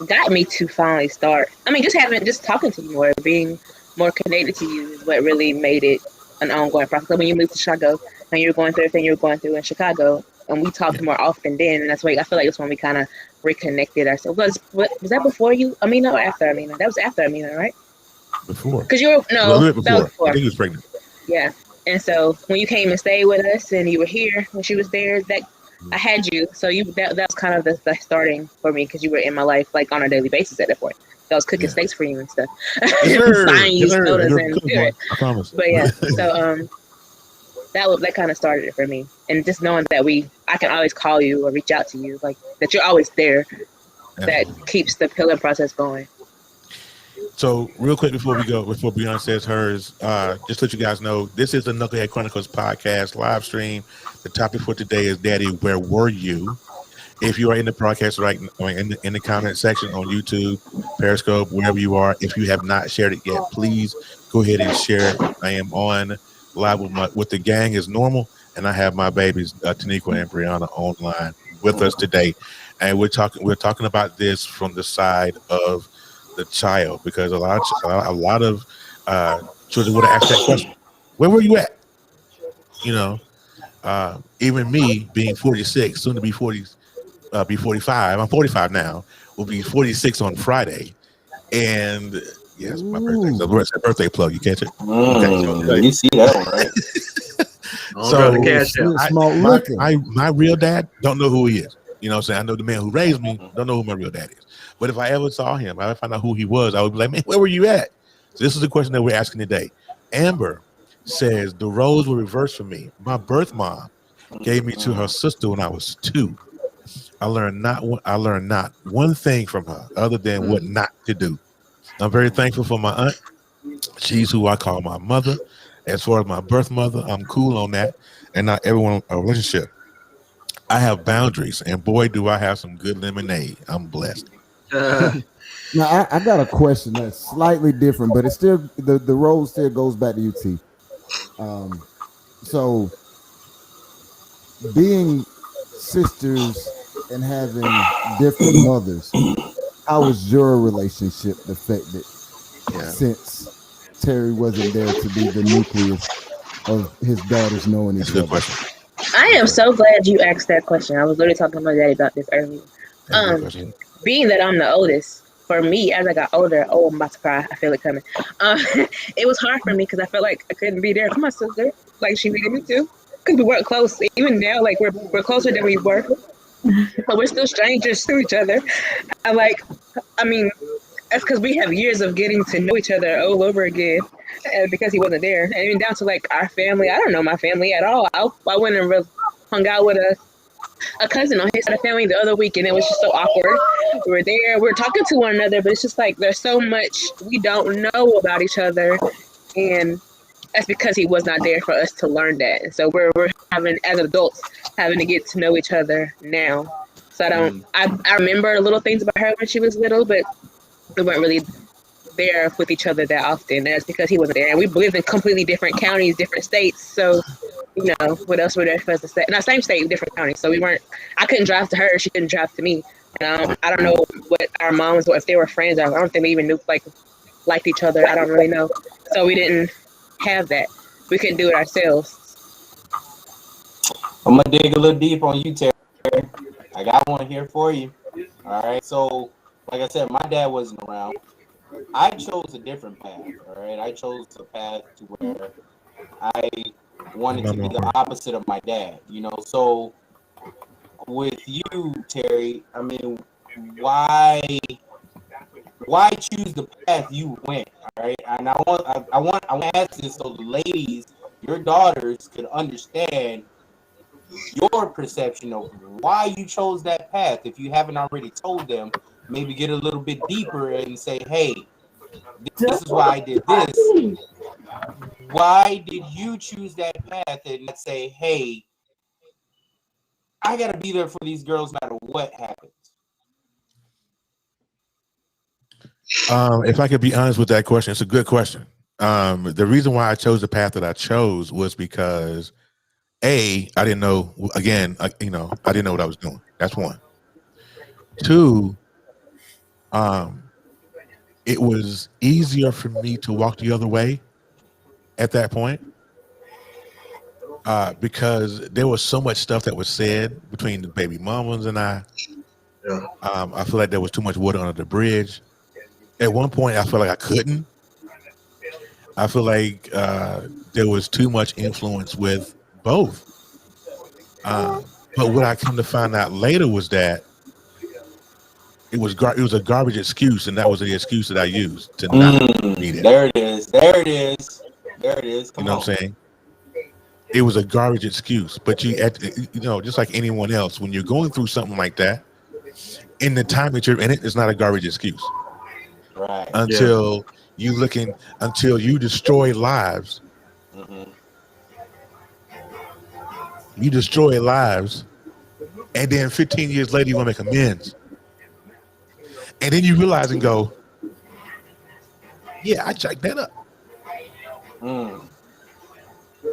got me to finally start. I mean, just talking to you more, being more connected to you is what really made it an ongoing process. When you moved to Chicago and you're going through everything you're going through in Chicago, and we talked more often then, and that's why I feel like it's when we kind of reconnected ourselves. Was that before you, Amina, or after Amina? That was after Amina, right? Before. Because you were a little bit before. I think he was pregnant. Yeah, and so when you came and stayed with us, and you were here when she was there, that I had you. So that was kind of the starting for me, because you were in my life like on a daily basis at that point. I was cooking steaks for you and stuff. Buying you sodas and good. I promise. But yeah, so that kind of started it for me, and just knowing that I can always call you or reach out to you, like that you're always there. That keeps the healing process going. So real quick before Briana says hers, just to let you guys know, this is the Knucklehead Chronicles podcast live stream. The topic for today is Daddy, where were you? If you are in the podcast right now, in the comment section on YouTube, Periscope, wherever you are, if you have not shared it yet, please go ahead and share it. I am on live with the gang as normal, and I have my babies Taniqua and Briana online with us today, and we're talking about this from the side of the child, because a lot of children would have asked that question: where were you at? Even me being 46, soon to be 40. Be 45. I'm 45 now. Will be 46 on Friday, and yes, my birthday. So it's a birthday plug. You catch it? Okay, you see that one, right? So my real dad don't know who he is. You know what I'm saying? I know the man who raised me. Don't know who my real dad is. But if I ever saw him, I would find out who he was. I would be like, man, where were you at? So this is the question that we're asking today. Amber says the roles were reversed for me. My birth mom gave me to her sister when I was 2. I learned not one thing from her other than what not to do. I'm very thankful for my aunt. She's who I call my mother. As far as my birth mother, I'm cool on that, and not everyone in a relationship. I have boundaries, and boy, do I have some good lemonade. I'm blessed. Now, I got a question that's slightly different, but it's still the role still goes back to UT. So being sisters and having different mothers, how was your relationship affected since Terry wasn't there to be the nucleus of his daughters knowing each other? I am so glad you asked that question. I was literally talking to my daddy about this earlier. Being that I'm the oldest, for me, as I got older, I'm about to cry. I feel it coming. It was hard for me because I felt like I couldn't be there for my sister, like she needed me to. Because we weren't close. Even now, like we're closer than we were, but we're still strangers to each other. That's because we have years of getting to know each other all over again, because he wasn't there, and even down to like our family. I don't know my family at all. I went and hung out with a cousin on his side of the family the other week, and it was just so awkward. We were there, we were talking to one another, but it's just like there's so much we don't know about each other, and that's because he was not there for us to learn that. And so we're having, as adults, having to get to know each other now. So I remember little things about her when she was little, but we weren't really there with each other that often. That's because he wasn't there. And we lived in completely different counties, different states. So, you know, what else were there for us to say? In our same state, different counties. So I couldn't drive to her. She couldn't drive to me. And I don't know what our moms, if they were friends. I don't think we even knew, liked each other. I don't really know. So we didn't have that. We couldn't do it ourselves. I'm gonna dig a little deep on you, Terry. I got one here for you. All right. So, like I said, my dad wasn't around. I chose a different path. All right. I chose a path to where I wanted to be the opposite of my dad. You know. So, with you, Terry, I mean, why choose the path you went? All right. And I want to ask this so the ladies, your daughters, could understand your perception of why you chose that path. If you haven't already told them, maybe get a little bit deeper and say, hey, this is why I did this. Why did you choose that path? And not say, hey, I got to be there for these girls no matter what happens. If I could be honest with that question, it's a good question. The reason why I chose the path that I chose was because I didn't know, again, I didn't know what I was doing. That's one. Two, it was easier for me to walk the other way at that point, because there was so much stuff that was said between the baby mamas and I. Yeah. I feel like there was too much water under the bridge. At one point, I felt like I couldn't. I feel like there was too much influence with both. But what I come to find out later was that it was a garbage excuse, and that was the excuse that I used to not need it. There it is. Come you know on. what I'm saying? It was a garbage excuse, but just like anyone else, when you're going through something like that, in the time that you're in it, it's not a garbage excuse. Right. Until you destroy lives. Mm-hmm. You destroy lives, and then 15 years later you want to make amends, and then you realize and go, yeah, I checked that up.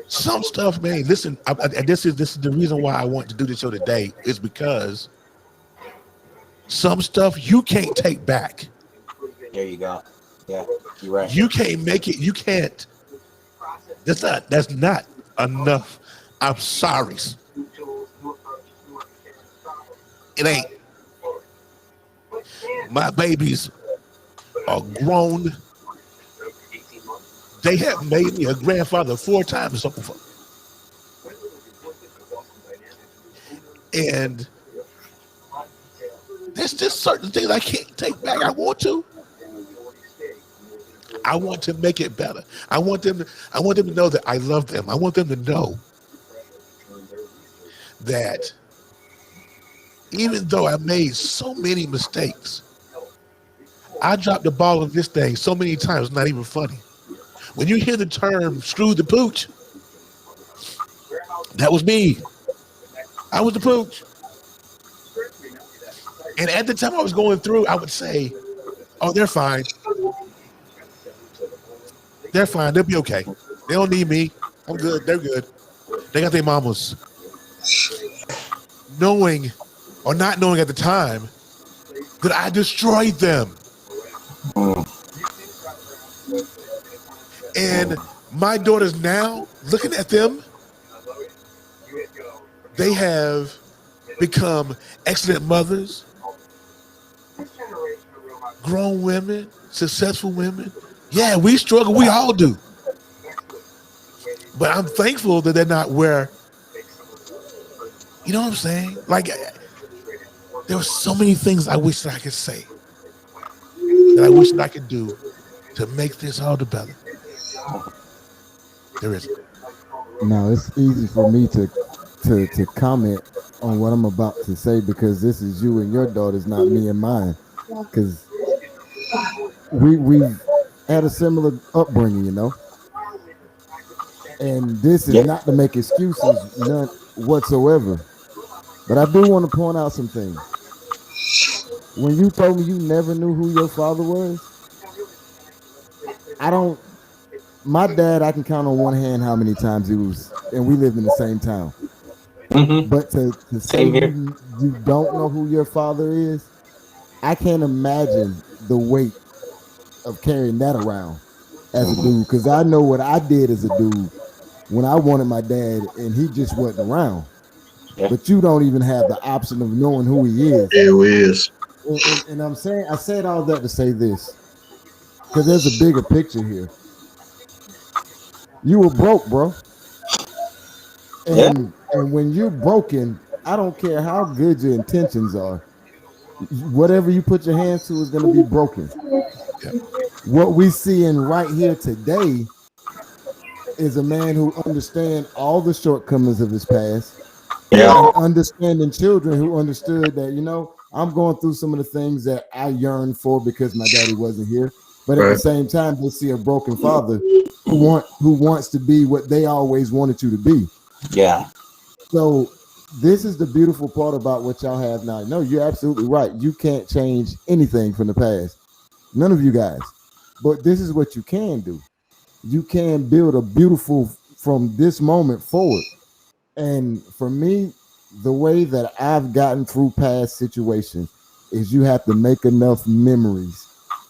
Some stuff, man, listen, this is the reason why I want to do this show today, is because some stuff you can't take back. There you go. Yeah, you're right. You can't make it. You can't. That's not enough. I'm sorry. It ain't. My babies are grown. They have made me a grandfather 4 times so far. And there's just certain things I can't take back. I want to make it better. I want them to know that I love them. I want them to know that even though I made so many mistakes, I dropped the ball on this thing so many times, not even funny. When you hear the term screw the pooch, that was me. I was the pooch. And at the time I was going through, I would say, oh, they're fine. They're fine. They'll be okay. They don't need me. I'm good. They're good. They got their mamas. Knowing or not knowing at the time that I destroyed them. And my daughters now, looking at them, they have become excellent mothers, grown women, successful women. Yeah, we struggle. We all do. But I'm thankful that they're not where, you know what I'm saying? Like, there were so many things I wish that I could say. that I wish that I could do to make this all the better? There isn't. Now it's easy for me to comment on what I'm about to say because this is you and your daughters, not me and mine. Because we've had a similar upbringing, you know. And this is not to make excuses, none whatsoever. But I do want to point out some things. When you told me you never knew who your father was, I don't. My dad, I can count on one hand how many times he was, and we lived in the same town. Mm-hmm. But to say you don't know who your father is, I can't imagine the weight of carrying that around as a dude. Because I know what I did as a dude when I wanted my dad, and he just wasn't around. Yeah. But you don't even have the option of knowing who he is. Yeah, who is? And I'm saying, I said all that to say this, because there's a bigger picture here. You were broke, bro. And when you're broken, I don't care how good your intentions are. Whatever you put your hands to is going to be broken. Yeah. What we see in right here today is a man who understands all the shortcomings of his past. Yeah. And understanding children who understood that, you know, I'm going through some of the things that I yearn for because my daddy wasn't here. But at the same time, they see a broken father who wants to be what they always wanted you to be. Yeah. So this is the beautiful part about what y'all have now. No, you're absolutely right. You can't change anything from the past. None of you guys. But this is what you can do. You can build a beautiful from this moment forward. And for me, the way that I've gotten through past situations is you have to make enough memories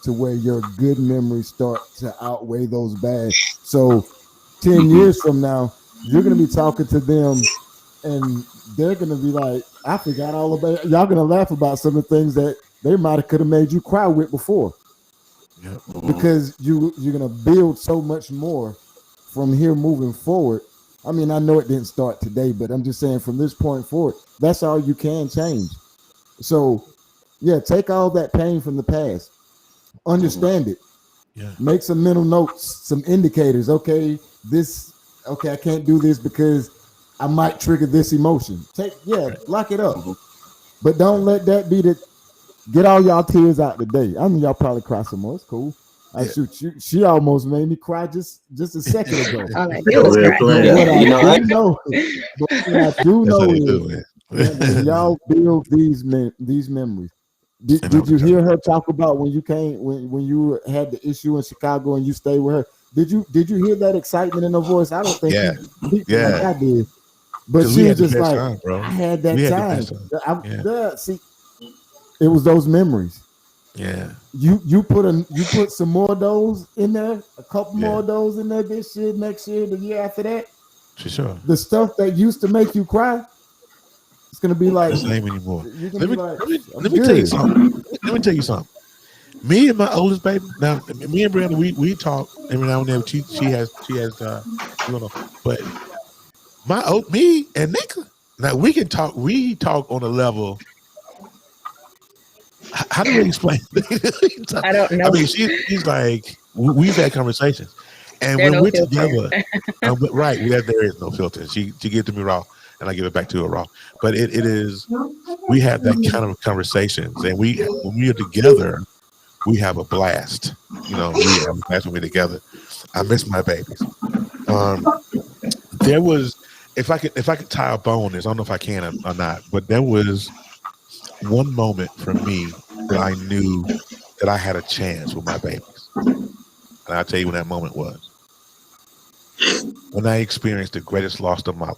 to where your good memories start to outweigh those bad. So 10 years from now, you're going to be talking to them and they're going to be like, I forgot all about it. Y'all going to laugh about some of the things that they might have could have made you cry with before. Yep. Because you're going to build so much more from here moving forward. I mean, I know it didn't start today, but I'm just saying from this point forward, that's all you can change. So, yeah, take all that pain from the past. Understand it. Yeah. Make some mental notes, some indicators. Okay, I can't do this because I might trigger this emotion. Lock it up. But don't let that be get all y'all tears out today. I mean, y'all probably cry some more. It's cool. She almost made me cry just a second ago. But what I do know is when y'all build these memories. Did you hear her talk about when you came when you had the issue in Chicago and you stayed with her? Did you hear that excitement in her voice? I don't think like I did. But she was just like, time, bro. I had that time. See, it was those memories. Yeah. You put some more of those in there, a couple more of those in there this year, next year, the year after that. For sure. The stuff that used to make you cry, it's gonna be like the same anymore. Let me me tell you something. Let me tell you something. Me and my oldest baby. Now, me and Briana, we talk every now and then. She has but me and Nika. Now we can talk. We talk on a level. How do we explain? I don't know. I mean, she's like we've had conversations, and when we're together, right? There is no filter. She gives it to me raw, and I give it back to her raw. But it is we have that kind of conversations, and when we are together, we have a blast. You know, we have a blast when we're together. I miss my babies. There was if I could tie a bow on this, I don't know if I can or not, but there was one moment for me that I knew that I had a chance with my babies. And I'll tell you when that moment was. When I experienced the greatest loss of my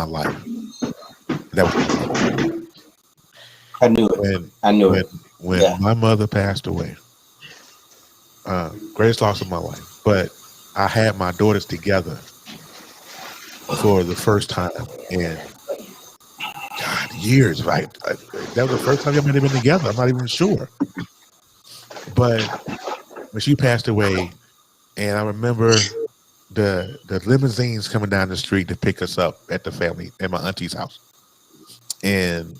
life. That was I knew it. When my mother passed away. Greatest loss of my life. But I had my daughters together for the first time in years, right? That was the first time y'all might have been together. I'm not even sure. But when she passed away, and I remember the limousines coming down the street to pick us up at the family at my auntie's house. And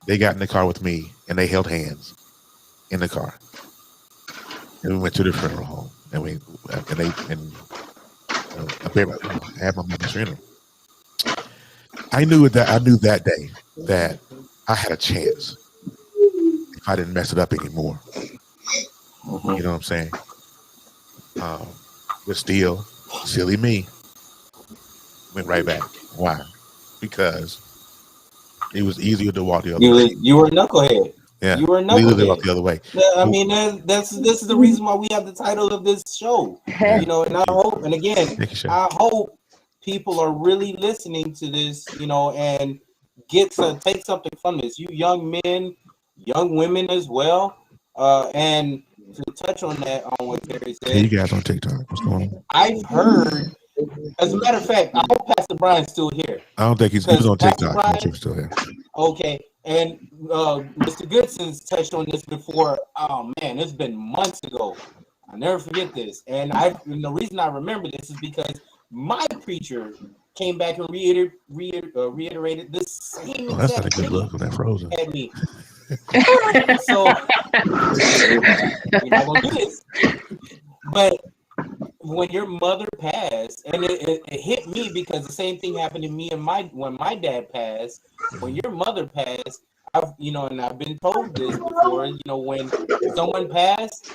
they got in the car with me and they held hands in the car. And we went to the funeral home, and I had my mother's funeral. I knew that day that I had a chance if I didn't mess it up anymore. You know what I'm saying? But still, silly me went right back. Why? Because it was easier to walk the other way. You were a knucklehead. Yeah, you were a easier to walk knucklehead. the other way. I mean, this is the reason why we have the title of this show. Yeah. You know, and I hope, and again, Sure. I hope people are really listening to this, you know, and take something from this. You young men, young women as well, and to touch on that, on what Terry said. Hey, you guys on TikTok? What's going on? I've heard. As a matter of fact, I hope Pastor Brian's still here. I don't think he was on TikTok. Brian, I'm sure he's still here. Okay, and Mr. Goodson's touched on this before. Oh man, it's been months ago. I'll never forget this. And the reason I remember this is because my preacher came back and reiterated the same that's not a good look on that Frozen. at me. So you're not gonna do this. But when your mother passed, and it hit me because the same thing happened to me and when my dad passed. When your mother passed, and I've been told this before. You know, when someone passed,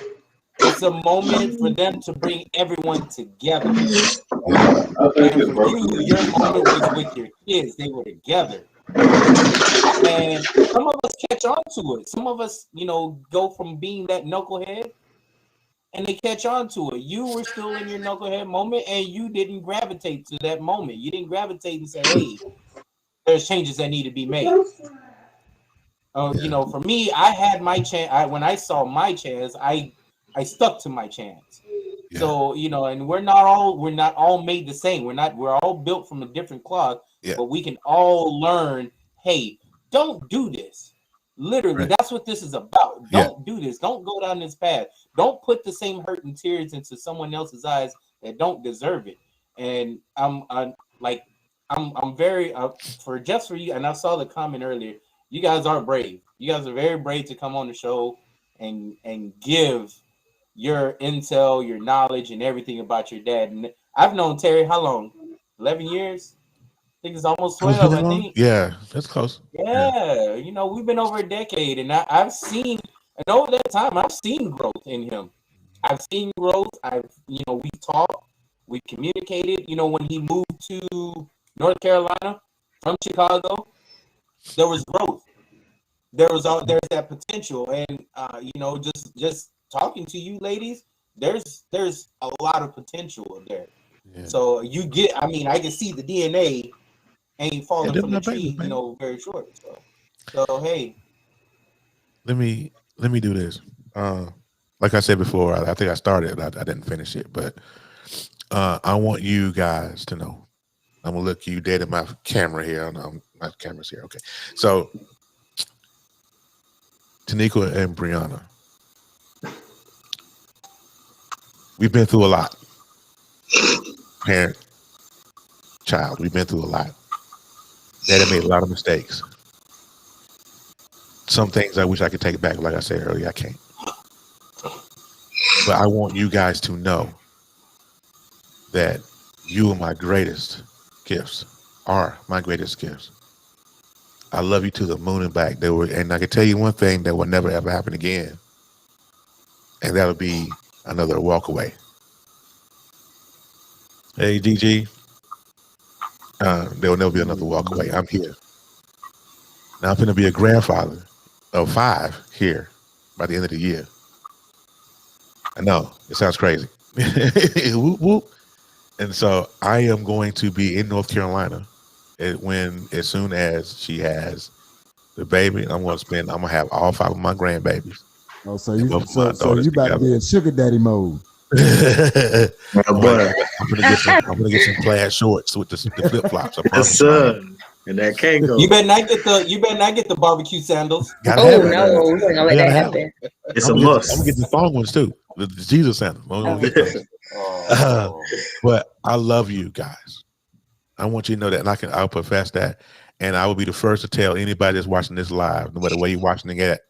it's a moment for them to bring everyone together. And for you, your moment was with your kids; they were together. And some of us catch on to it. Some of us, go from being that knucklehead, and they catch on to it. You were still in your knucklehead moment, and you didn't gravitate to that moment. You didn't gravitate and say, "Hey, there's changes that need to be made." For me, I had my chance. When I saw my chance, I stuck to my chance. Yeah. So and we're not all made the same. We're all built from a different cloth. Yeah. But we can all learn. Hey, don't do this. Literally, right. That's what this is about. Don't do this. Don't go down this path. Don't put the same hurt and tears into someone else's eyes that don't deserve it. And I'm very for you. And I saw the comment earlier. You guys are brave. You guys are very brave to come on the show and give your intel, your knowledge, and everything about your dad. And I've known Terry how long? 11 years. I think it's almost 12. I think. Yeah, that's close. Yeah, we've been over a decade, and I've seen, and over that time, I've seen growth in him. I've seen growth. We talked, we communicated. When he moved to North Carolina from Chicago, there was growth. There's that potential, and just talking to you ladies, there's a lot of potential there. Yeah. So I can see the DNA ain't falling from the tree, very short. So hey, let me do this. Like I said before, I think I started. I didn't finish it, but I want you guys to know. I'm gonna look you dead at my camera here. My camera's here. Okay, so Taniqua and Briana, we've been through a lot. Parent, child, we've been through a lot. Daddy made a lot of mistakes. Some things I wish I could take back. Like I said earlier, I can't. But I want you guys to know that you are my greatest gifts. Are my greatest gifts. I love you to the moon and back. And I can tell you one thing that will never ever happen again, and that'll be another walk away. Hey, DG. There will never be another walk away. I'm here. Now I'm going to be a grandfather of 5 here by the end of the year. I know it sounds crazy. Whoop, whoop. And so I am going to be in North Carolina as soon as she has the baby. I'm going to have all 5 of my grandbabies. Oh, so you about to be in sugar daddy mode. I'm gonna get some plaid shorts with the flip flops. Yes, sir. And that can't go. You better not get the barbecue sandals. No, we're not gonna let that happen. It's a must. I'm gonna get the thong ones too. The Jesus sandals. But I love you guys. I want you to know that, and I'll profess that, and I will be the first to tell anybody that's watching this live, no matter where you're watching it at.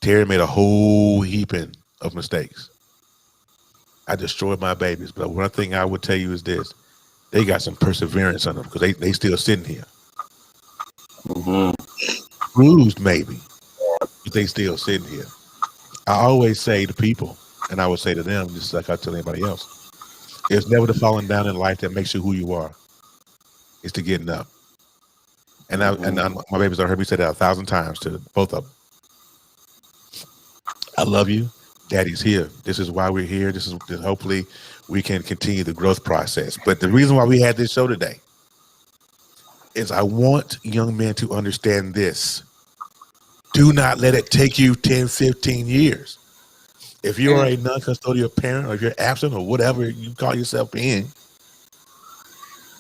Terry made a whole heaping of mistakes. I destroyed my babies, but one thing I would tell you is this: they got some perseverance on them because they still sitting here. Bruised maybe, but they still sitting here. I always say to people, and I would say to them, just like I tell anybody else, it's never the falling down in life that makes you who you are. It's the getting up. And my babies have heard me say that 1,000 times to both of them. I love you. Daddy's here. This is why we're here. This is hopefully we can continue the growth process. But the reason why we had this show today is I want young men to understand this. Do not let it take you 10, 15 years. If you are a non-custodial parent or if you're absent or whatever you call yourself being,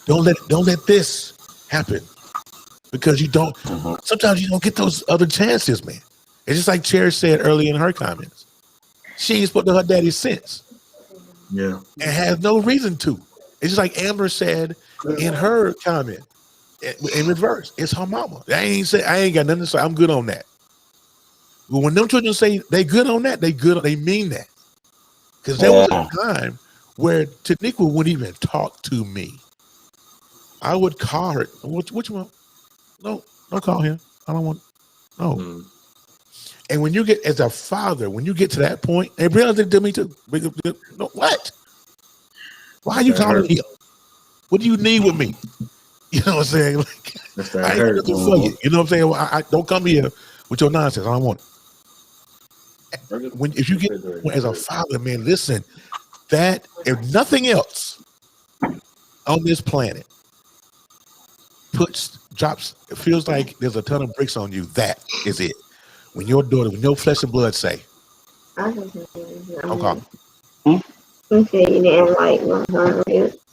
don't let this happen. Because you don't, sometimes you don't get those other chances, man. It's just like Cherry said earlier in her comments. She ain't spoke to her daddy since. Yeah. And has no reason to. It's just like Amber said in her comment, in reverse. It's her mama. I ain't got nothing to say. I'm good on that. But when them children say they good on that, they mean that. Because there was a time where Taniqua wouldn't even talk to me. I would call her. Which one? No, don't call him. I don't want. No. And when you get, as a father, when you get to that point, and Briana did to me too. No, what? Why are you calling me? What do you need with me? You know what I'm saying? Like, I ain't looking for you. You know what I'm saying? Well, I don't come here with your nonsense. I don't want it. If you get as a father, man, listen. That if nothing else on this planet drops, it feels like there's a ton of bricks on you. That is it. When your daughter, when your flesh and blood say, okay.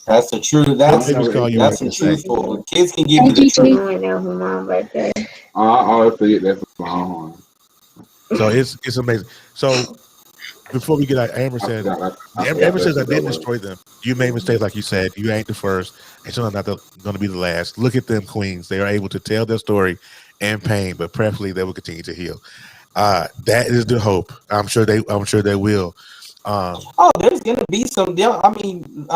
That's the truth. That's the truthful. Kids can give you the truth. I always forget that for my own. So it's amazing. So before we get out, Amber says I didn't destroy them. You made mistakes, like you said. You ain't the first, and so I'm not going to be the last. Look at them queens. They are able to tell their story and pain, but preferably they will continue to heal. That is the hope. I'm sure they will. There's gonna be some. I mean,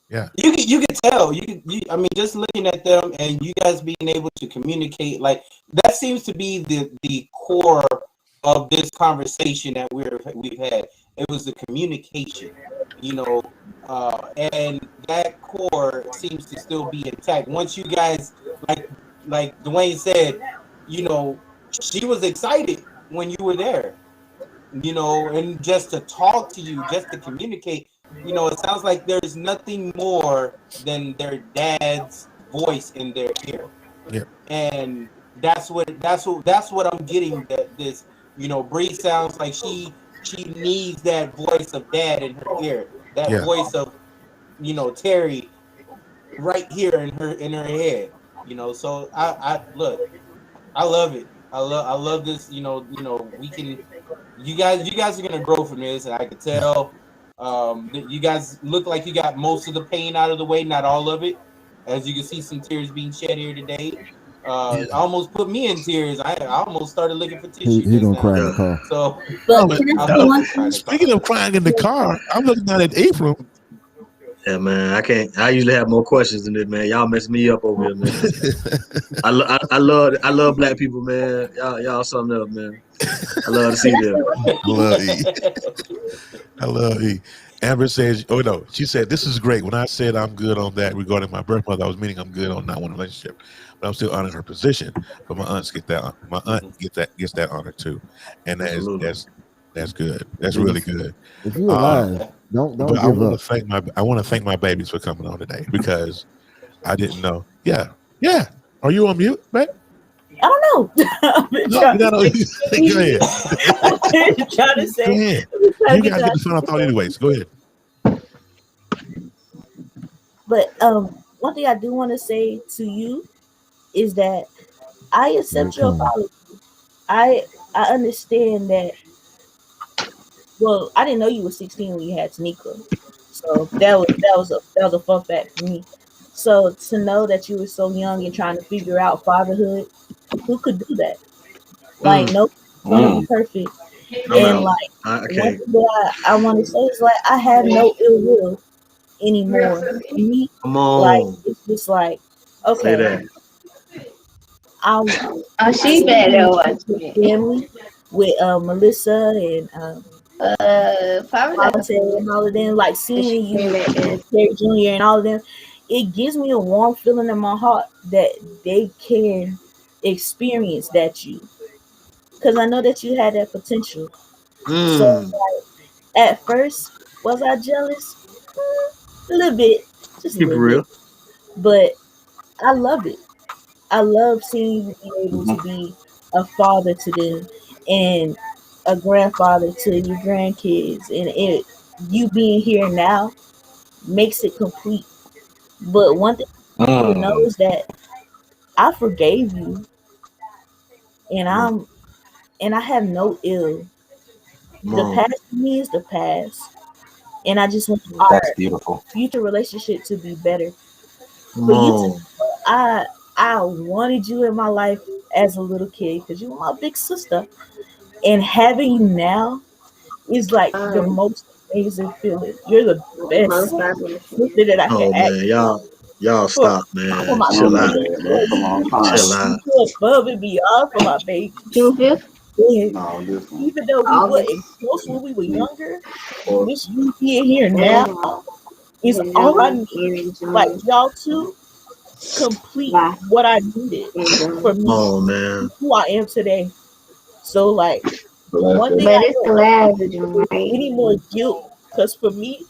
yeah, you can tell. I mean, just looking at them and you guys being able to communicate, like that seems to be the core of this conversation that we've had. It was the communication, and that core seems to still be intact. Once you guys, like Dwayne said, she was excited when you were there, and just to talk to you, just to communicate, it sounds like there's nothing more than their dad's voice in their ear. Yeah. And that's what I'm getting. That this, Bree sounds like she needs that voice of dad in her ear. That voice of, Terry right here in her head. So I look, I love it. I love this. We can. You guys are gonna grow from this, and I can tell. You guys look like you got most of the pain out of the way, not all of it. As you can see, some tears being shed here today. Almost put me in tears. I almost started looking for tissue. He gonna cry in the car. So, speaking of crying in the car, I'm looking down at April. Yeah, man, I can't. I usually have more questions than this, man. Y'all mess me up over here, man. I love black people, man. Y'all something else, man. I love to see them. I love E. Amber says, "Oh no," she said, "This is great. When I said I'm good on that regarding my birth mother, I was meaning I'm good on not one relationship, but I'm still honoring her position. But my aunts get that. My aunt gets that honor too, and that's good. That's really good. If you're alive, don't give I want up. I want to thank my babies for coming on today because I didn't know. Yeah. Are you on mute, man? I don't know. Go ahead. I'm trying to say. Go ahead. You guys get the final thought anyways. Go ahead. But one thing I do want to say to you is that I accept your apology. I understand that. Well, I didn't know you were 16 when you had Taniqua, so that was a fun fact for me. So to know that you were so young and trying to figure out fatherhood, who could do that? Like nobody's perfect, And like one thing that I want to say is like I have no ill will anymore. For me, Come like on. it's just like Say okay, that. Oh, she better watch it. family with Melissa and Probably Monte and all of them, like seeing you, like Terry Jr. and all of them, it gives me a warm feeling in my heart that they can experience that you, because I know that you had that potential. So like, at first, was I jealous? A little bit, just a Keep it little real. bit, but I love it. I love seeing you be able to be a father to them and a grandfather to your grandkids, and it you being here now makes it complete. But one thing you know is that I forgave you, and I have no ill. The past to me is the past, and I just want our future relationship to be better. For you to, I I wanted you in my life as a little kid because you were my big sister, and having you now is like the most amazing feeling. You're the best most likely. sister that I can Oh ask man, y'all for stop, for man. my Chill out. baby. That's a long time. Chill out. You go above and beyond for my baby. June 5th, And No, this one. even though we August. wasn't close when we were younger, Or just you being here now is In all I June, need. in Like June. y'all two complete Bye. what I needed In for June. me Oh man. who I am today. So like the last one day. thing But I it's the don't last of June, want right? any more guilt because for me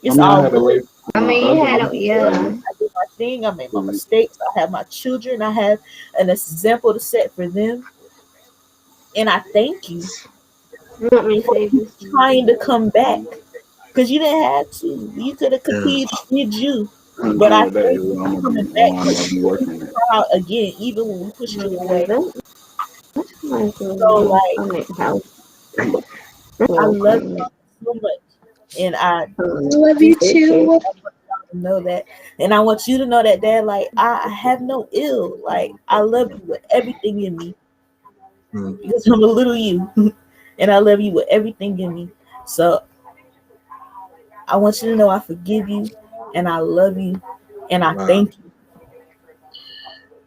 I it's mean, I all had to good. wait I for my mean, you other had one. yeah. I did my thing. I made my mistakes. I have my children. I have an example to set for them. And I thank you You want me to for say this? trying to come back because you didn't have to. You could have Yeah. continued to did you. I'm But done I with that. thank you I'm for gonna be, coming back I'm because gonna be you working it. proud again, even when we pushed you away. So So like I'm at the house. I love you so much. And I Love you too. know that. And I want you to know that, Dad, like I have no ill. Like I love you with everything in me. Because I'm a little you. And I love you with everything in me. So I want you to know I forgive you and I love you and I Wow. thank you.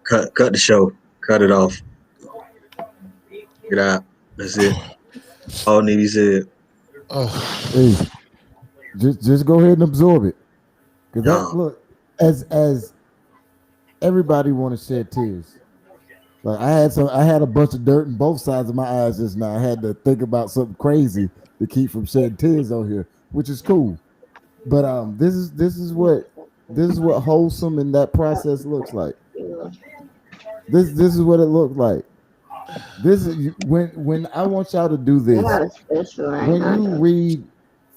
Cut the show. Cut it off. Get out. That's it. All Navy said. Hey, just go ahead and absorb it. Cause that No. look, as everybody want to shed tears. Like I had a bunch of dirt in both sides of my eyes just now. I had to think about something crazy to keep from shedding tears on here, which is cool. But this is what wholesome in that process looks like. This is what it looked like. This is when I want y'all to do I this. got a special right When now. you read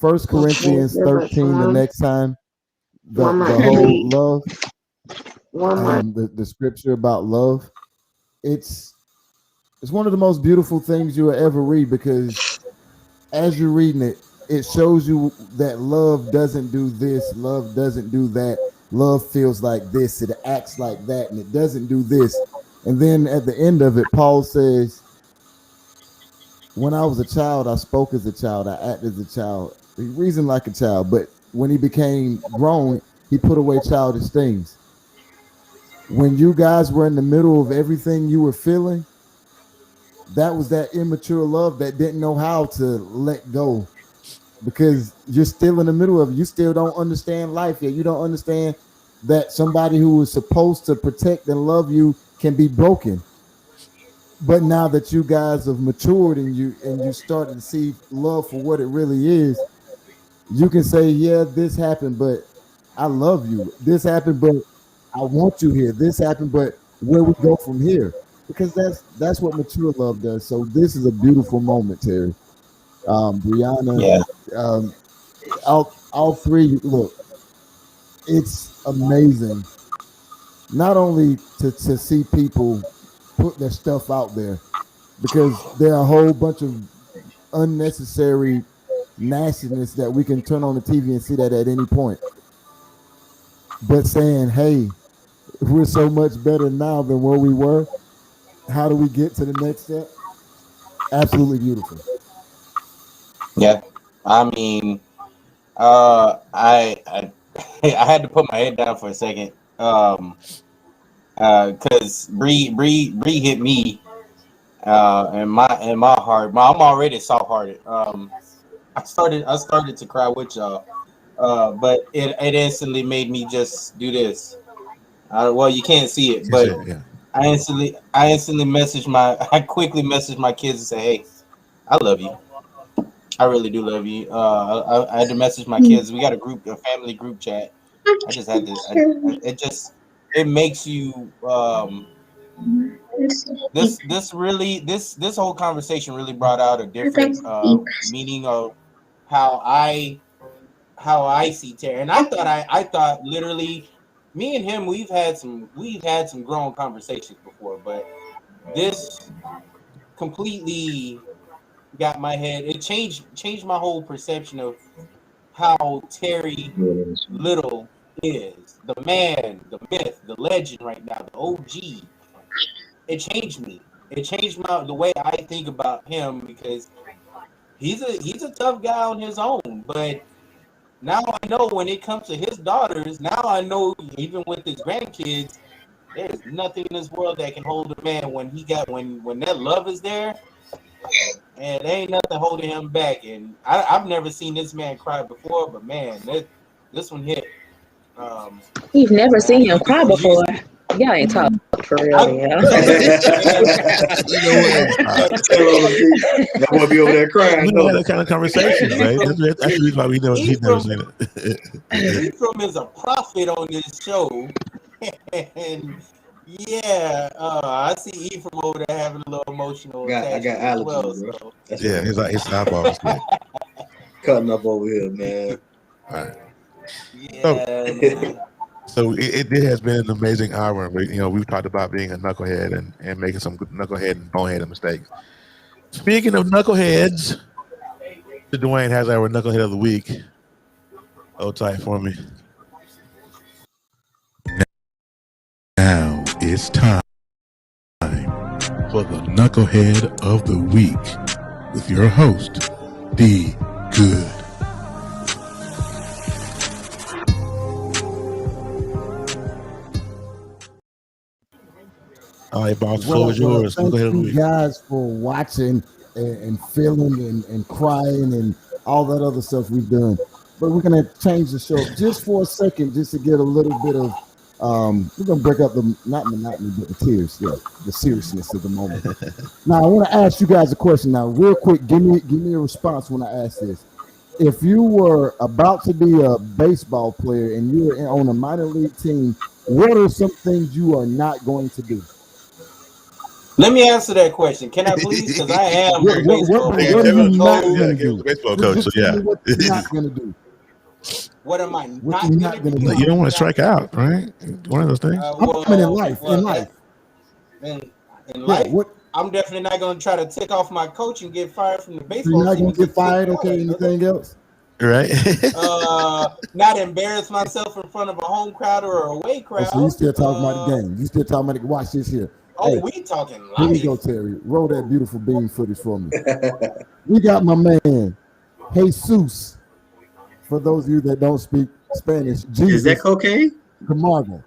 First Corinthians 13 the next time, the whole love, the scripture about love, it's one of the most beautiful things you will ever read because as you're reading it, it shows you that love doesn't do this, love doesn't do that, love feels like this, it acts like that, and it doesn't do this. And then at the end of it, Paul says, when I was a child, I spoke as a child, I acted as a child, he reasoned like a child, but when he became grown, he put away childish things. When you guys were in the middle of everything you were feeling, that was that immature love that didn't know how to let go because you're still in the middle of it. You still don't understand life yet. You don't understand that somebody who was supposed to protect and love you can be broken. But now that you guys have matured and you started to see love for what it really is, you can say, yeah, this happened, but I love you. This happened, but I want you here. This happened, but where we go from here? Because that's what mature love does. So this is a beautiful moment, Terry. Briana, um, all three. Look, it's amazing. Not only to see people put their stuff out there, because there are a whole bunch of unnecessary nastiness that we can turn on the TV and see that at any point. But saying, hey, we're so much better now than where we were. How do we get to the next step? Absolutely beautiful. Yeah, I mean, I I had to put my head down for a second, because Bree hit me, in my heart. I'm already soft hearted. I started to cry with y'all, but it instantly made me just do this. Well, you can't see it, but Yeah. I instantly I quickly messaged my kids and say, "Hey, I love you. I really do love you." I had to message my kids. We got a family group chat. I just had to. It makes you. This whole conversation really brought out a different meaning of how I see Terry. And I thought literally, me and him, we've had some grown conversations before, but this completely got my head. It changed my whole perception of how Terry Little is. The man, the myth, the legend right now, the OG. It changed me. It changed the way I think about him, because he's a tough guy on his own, but now I know when it comes to his daughters, now I know even with his grandkids, there's nothing in this world that can hold a man when that love is there, and there ain't nothing holding him back. And I've never seen this man cry before, but man, this one hit. You've never And seen him cry before. Y'all ain't talking for real, yeah. You know what? That boy be over there crying. We had that kind of conversation, right? That's the reason why he's never seen it. Ephraim is a prophet on this show, and yeah, I see Ephraim over there having a little emotional I got attachment as allergies, well. bro. So. Yeah, his eyeballs. Cutting up over here, man. All right. Yeah, man. So it has been an amazing hour. We've talked about being a knucklehead and making some knucklehead and boneheaded mistakes. Speaking of knuckleheads, Dwayne has our knucklehead of the week. Hold tight for me. Now it's time for the knucklehead of the week with your host, D Good. All right, boss. The floor is yours. Thank you guys for watching and feeling and crying and all that other stuff we've done. But we're gonna change the show just for a second, just to get a little bit of we're gonna break up the not monotony, but the tears, the seriousness of the moment. Now I want to ask you guys a question now, real quick. Give me a response when I ask this. If you were about to be a baseball player and you were on a minor league team, what are some things you are not going to do? Let me answer that question. Can I please? Because I am a baseball player. What are you not going to do? Baseball coach, so yeah. What are you not going to do? What am I not going to do? You don't want to strike out, right? One of those things. In life. In life, I'm definitely not going to try to tick off my coach and get fired from the baseball team. You're not going to get fired, okay? Anything else? Right. Not embarrass myself in front of a home crowd or a away crowd. So you still talking about the game? You still talking about watch this here? Oh, we talking live. Here you go, Terry. Roll that beautiful beam footage for me. We got my man, Jesus. For those of you that don't speak Spanish, Jesus. Is that cocaine? Camargo.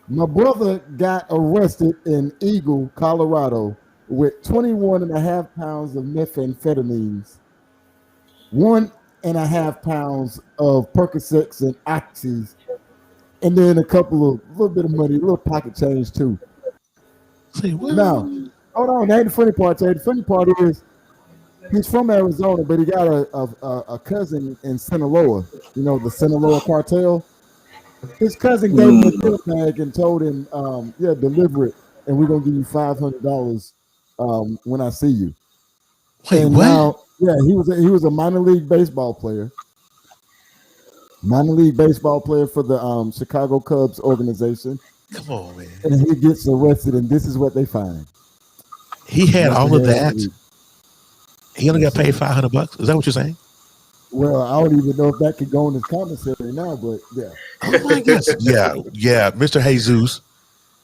My brother got arrested in Eagle, Colorado, with 21.5 pounds of methamphetamines, 1.5 pounds of Percocets and Oxys, and then a little bit of money, a little pocket change too. Now, hold on, that ain't the funny part, Terry. The funny part is he's from Arizona, but he got a cousin in Sinaloa. You know, the Sinaloa cartel. His cousin gave him a gift bag and told him, deliver it, and we're gonna give you $500 when I see you. Wait, and what? Now, he was a minor league baseball player. Minor league baseball player for the Chicago Cubs organization. Come on, man. And he gets arrested, and this is what they find. He had all of that. He only got paid $500. Is that what you're saying? Well, I don't even know if that could go in his commissary now, but yeah. Oh my goodness. Yeah. Mr. Jesus.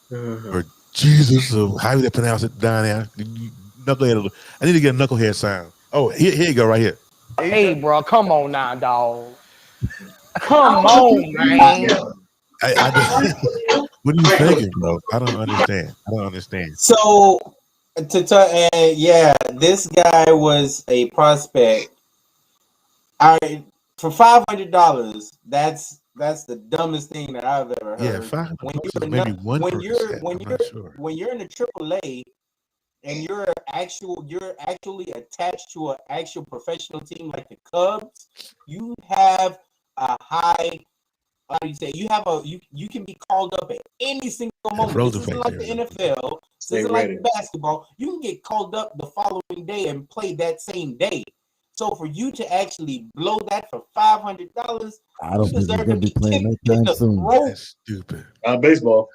Or Jesus, or however they pronounce it down there. Knucklehead. I need to get a knucklehead sound. Oh, here you go, right here. Hey, bro, come on now, dog. Come on, man. What are you thinking, bro? I don't understand. So, this guy was a prospect. For $500, that's the dumbest thing that I've ever heard. Yeah, $500 maybe 1%. When you're in the AAA and you're actually attached to an actual professional team like the Cubs, you have a high. How do you say? You can be called up at any single moment. This isn't like the NFL. This isn't like basketball. You can get called up the following day and play that same day. So for you to actually blow that for $500, I don't think he's gonna be playing no time soon. That's stupid. Baseball.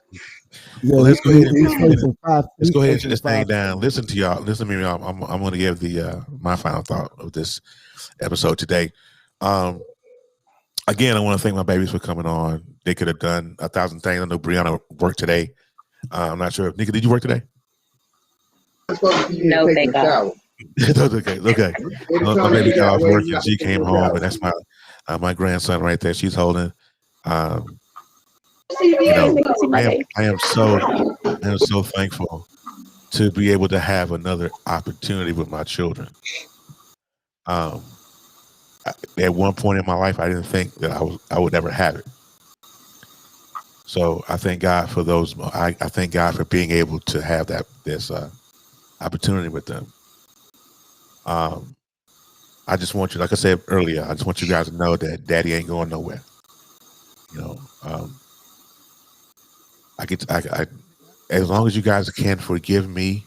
Yeah, well, let's go ahead and shut this thing down. Listen to y'all. Listen to me, y'all. I'm going to give my final thought of this episode today. Again, I want to thank my babies for coming on. They could have done 1,000 things. I know Briana worked today. I'm not sure. Nika, did you work today? No, thank God. Okay. My baby got off work and she came home, and that's my grandson right there. She's holding. I am so thankful to be able to have another opportunity with my children. At one point in my life, I didn't think that I would ever have it. So I thank God for those. I thank God for being able to have this opportunity with them. I just want you, like I said earlier, I just want you guys to know that Daddy ain't going nowhere. I as long as you guys can forgive me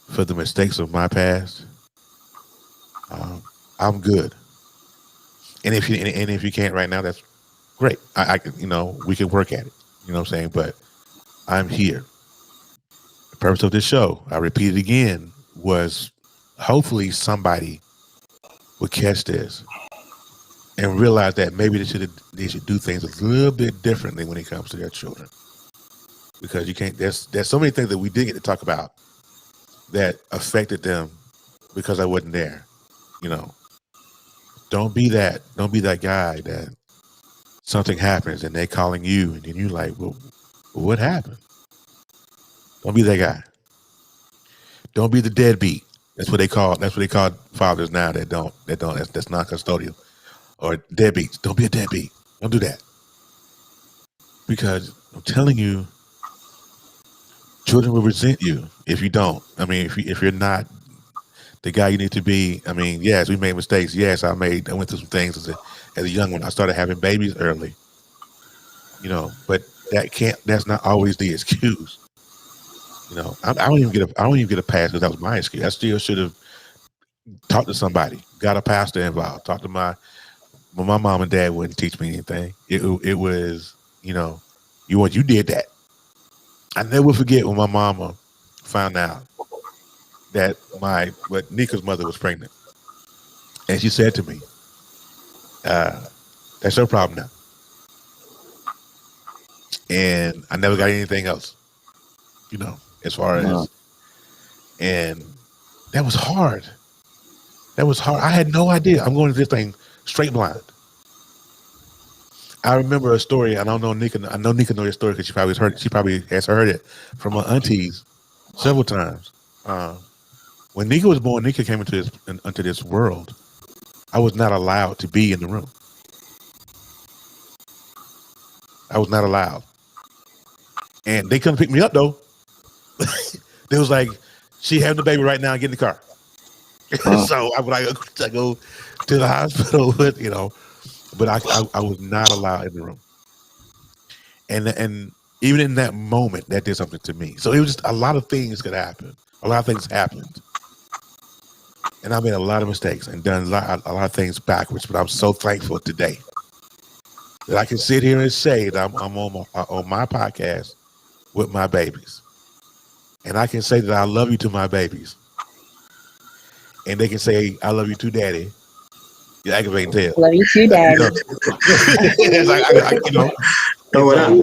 for the mistakes of my past, I'm good. And if you can't right now, that's great. We can work at it. You know what I'm saying? But I'm here. The purpose of this show, I repeat it again, was hopefully somebody would catch this and realize that maybe they should do things a little bit differently when it comes to their children. Because you can't. There's so many things that we did get to talk about that affected them because I wasn't there. Don't be that guy that something happens and they're calling you and then you're like, well, what happened? Don't be that guy. Don't be the deadbeat. That's what they call fathers now that's non-custodial or deadbeats. Don't be a deadbeat. Don't do that. Because I'm telling you, children will resent you if you don't. I mean, if you're not the guy you need to be. I mean, yes, we made mistakes. Yes, I went through some things as a young one. I started having babies early. But that's not always the excuse. I don't even get a pass because that was my excuse. I still should have talked to somebody, got a pastor involved, talked to my mom and dad wouldn't teach me anything. It was, you did that. I never forget when my mama found out that Nika's mother was pregnant. And she said to me, that's your problem now. And I never got anything else, as far as, and that was hard. I had no idea. I'm going to this thing straight blind. I remember a story. I don't know Nika. I know Nika knows this story because she probably has heard it from her aunties several times. When Nika was born, Nika came into this world. I was not allowed to be in the room. I was not allowed. And they couldn't pick me up though. They was like, she having the baby right now, get in the car. So I go to the hospital, but I was not allowed in the room. And even in that moment, that did something to me. So it was just a lot of things could happen. A lot of things happened. And I made a lot of mistakes and done a lot of things backwards, but I'm so thankful today that I can sit here and say that I'm on my podcast with my babies. And I can say that I love you to my babies. And they can say, I love you too, Daddy. You're aggravating tail. Love you too, Daddy. Throw it out.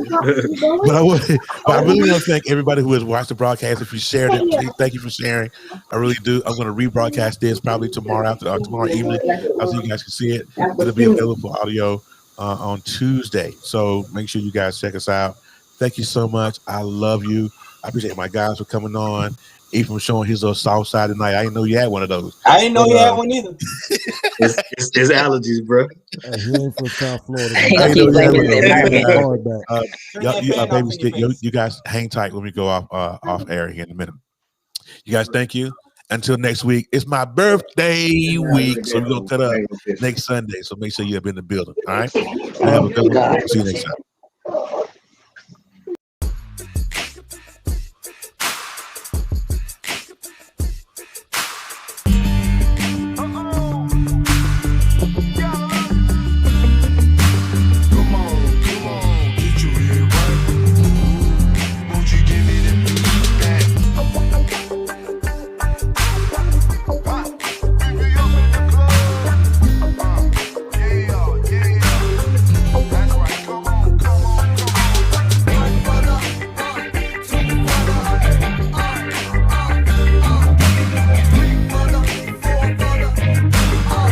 But I really want to thank everybody who has watched the broadcast. If you shared it, please, thank you for sharing. I really do. I'm going to rebroadcast this probably tomorrow tomorrow evening, so you guys can see it. It'll be available for audio on Tuesday. So make sure you guys check us out. Thank you so much. I love you. I appreciate my guys for coming on. Even showing his little soft side tonight. I didn't know you had one of those. I didn't know you had one either. It's allergies, bro. He ain't from South Florida. You guys hang tight when we go off air here in a minute. You guys, thank you. Until next week. It's my birthday week, so we're gonna cut up next Sunday. So make sure you're in the building. All right. Have a good one. See you next time.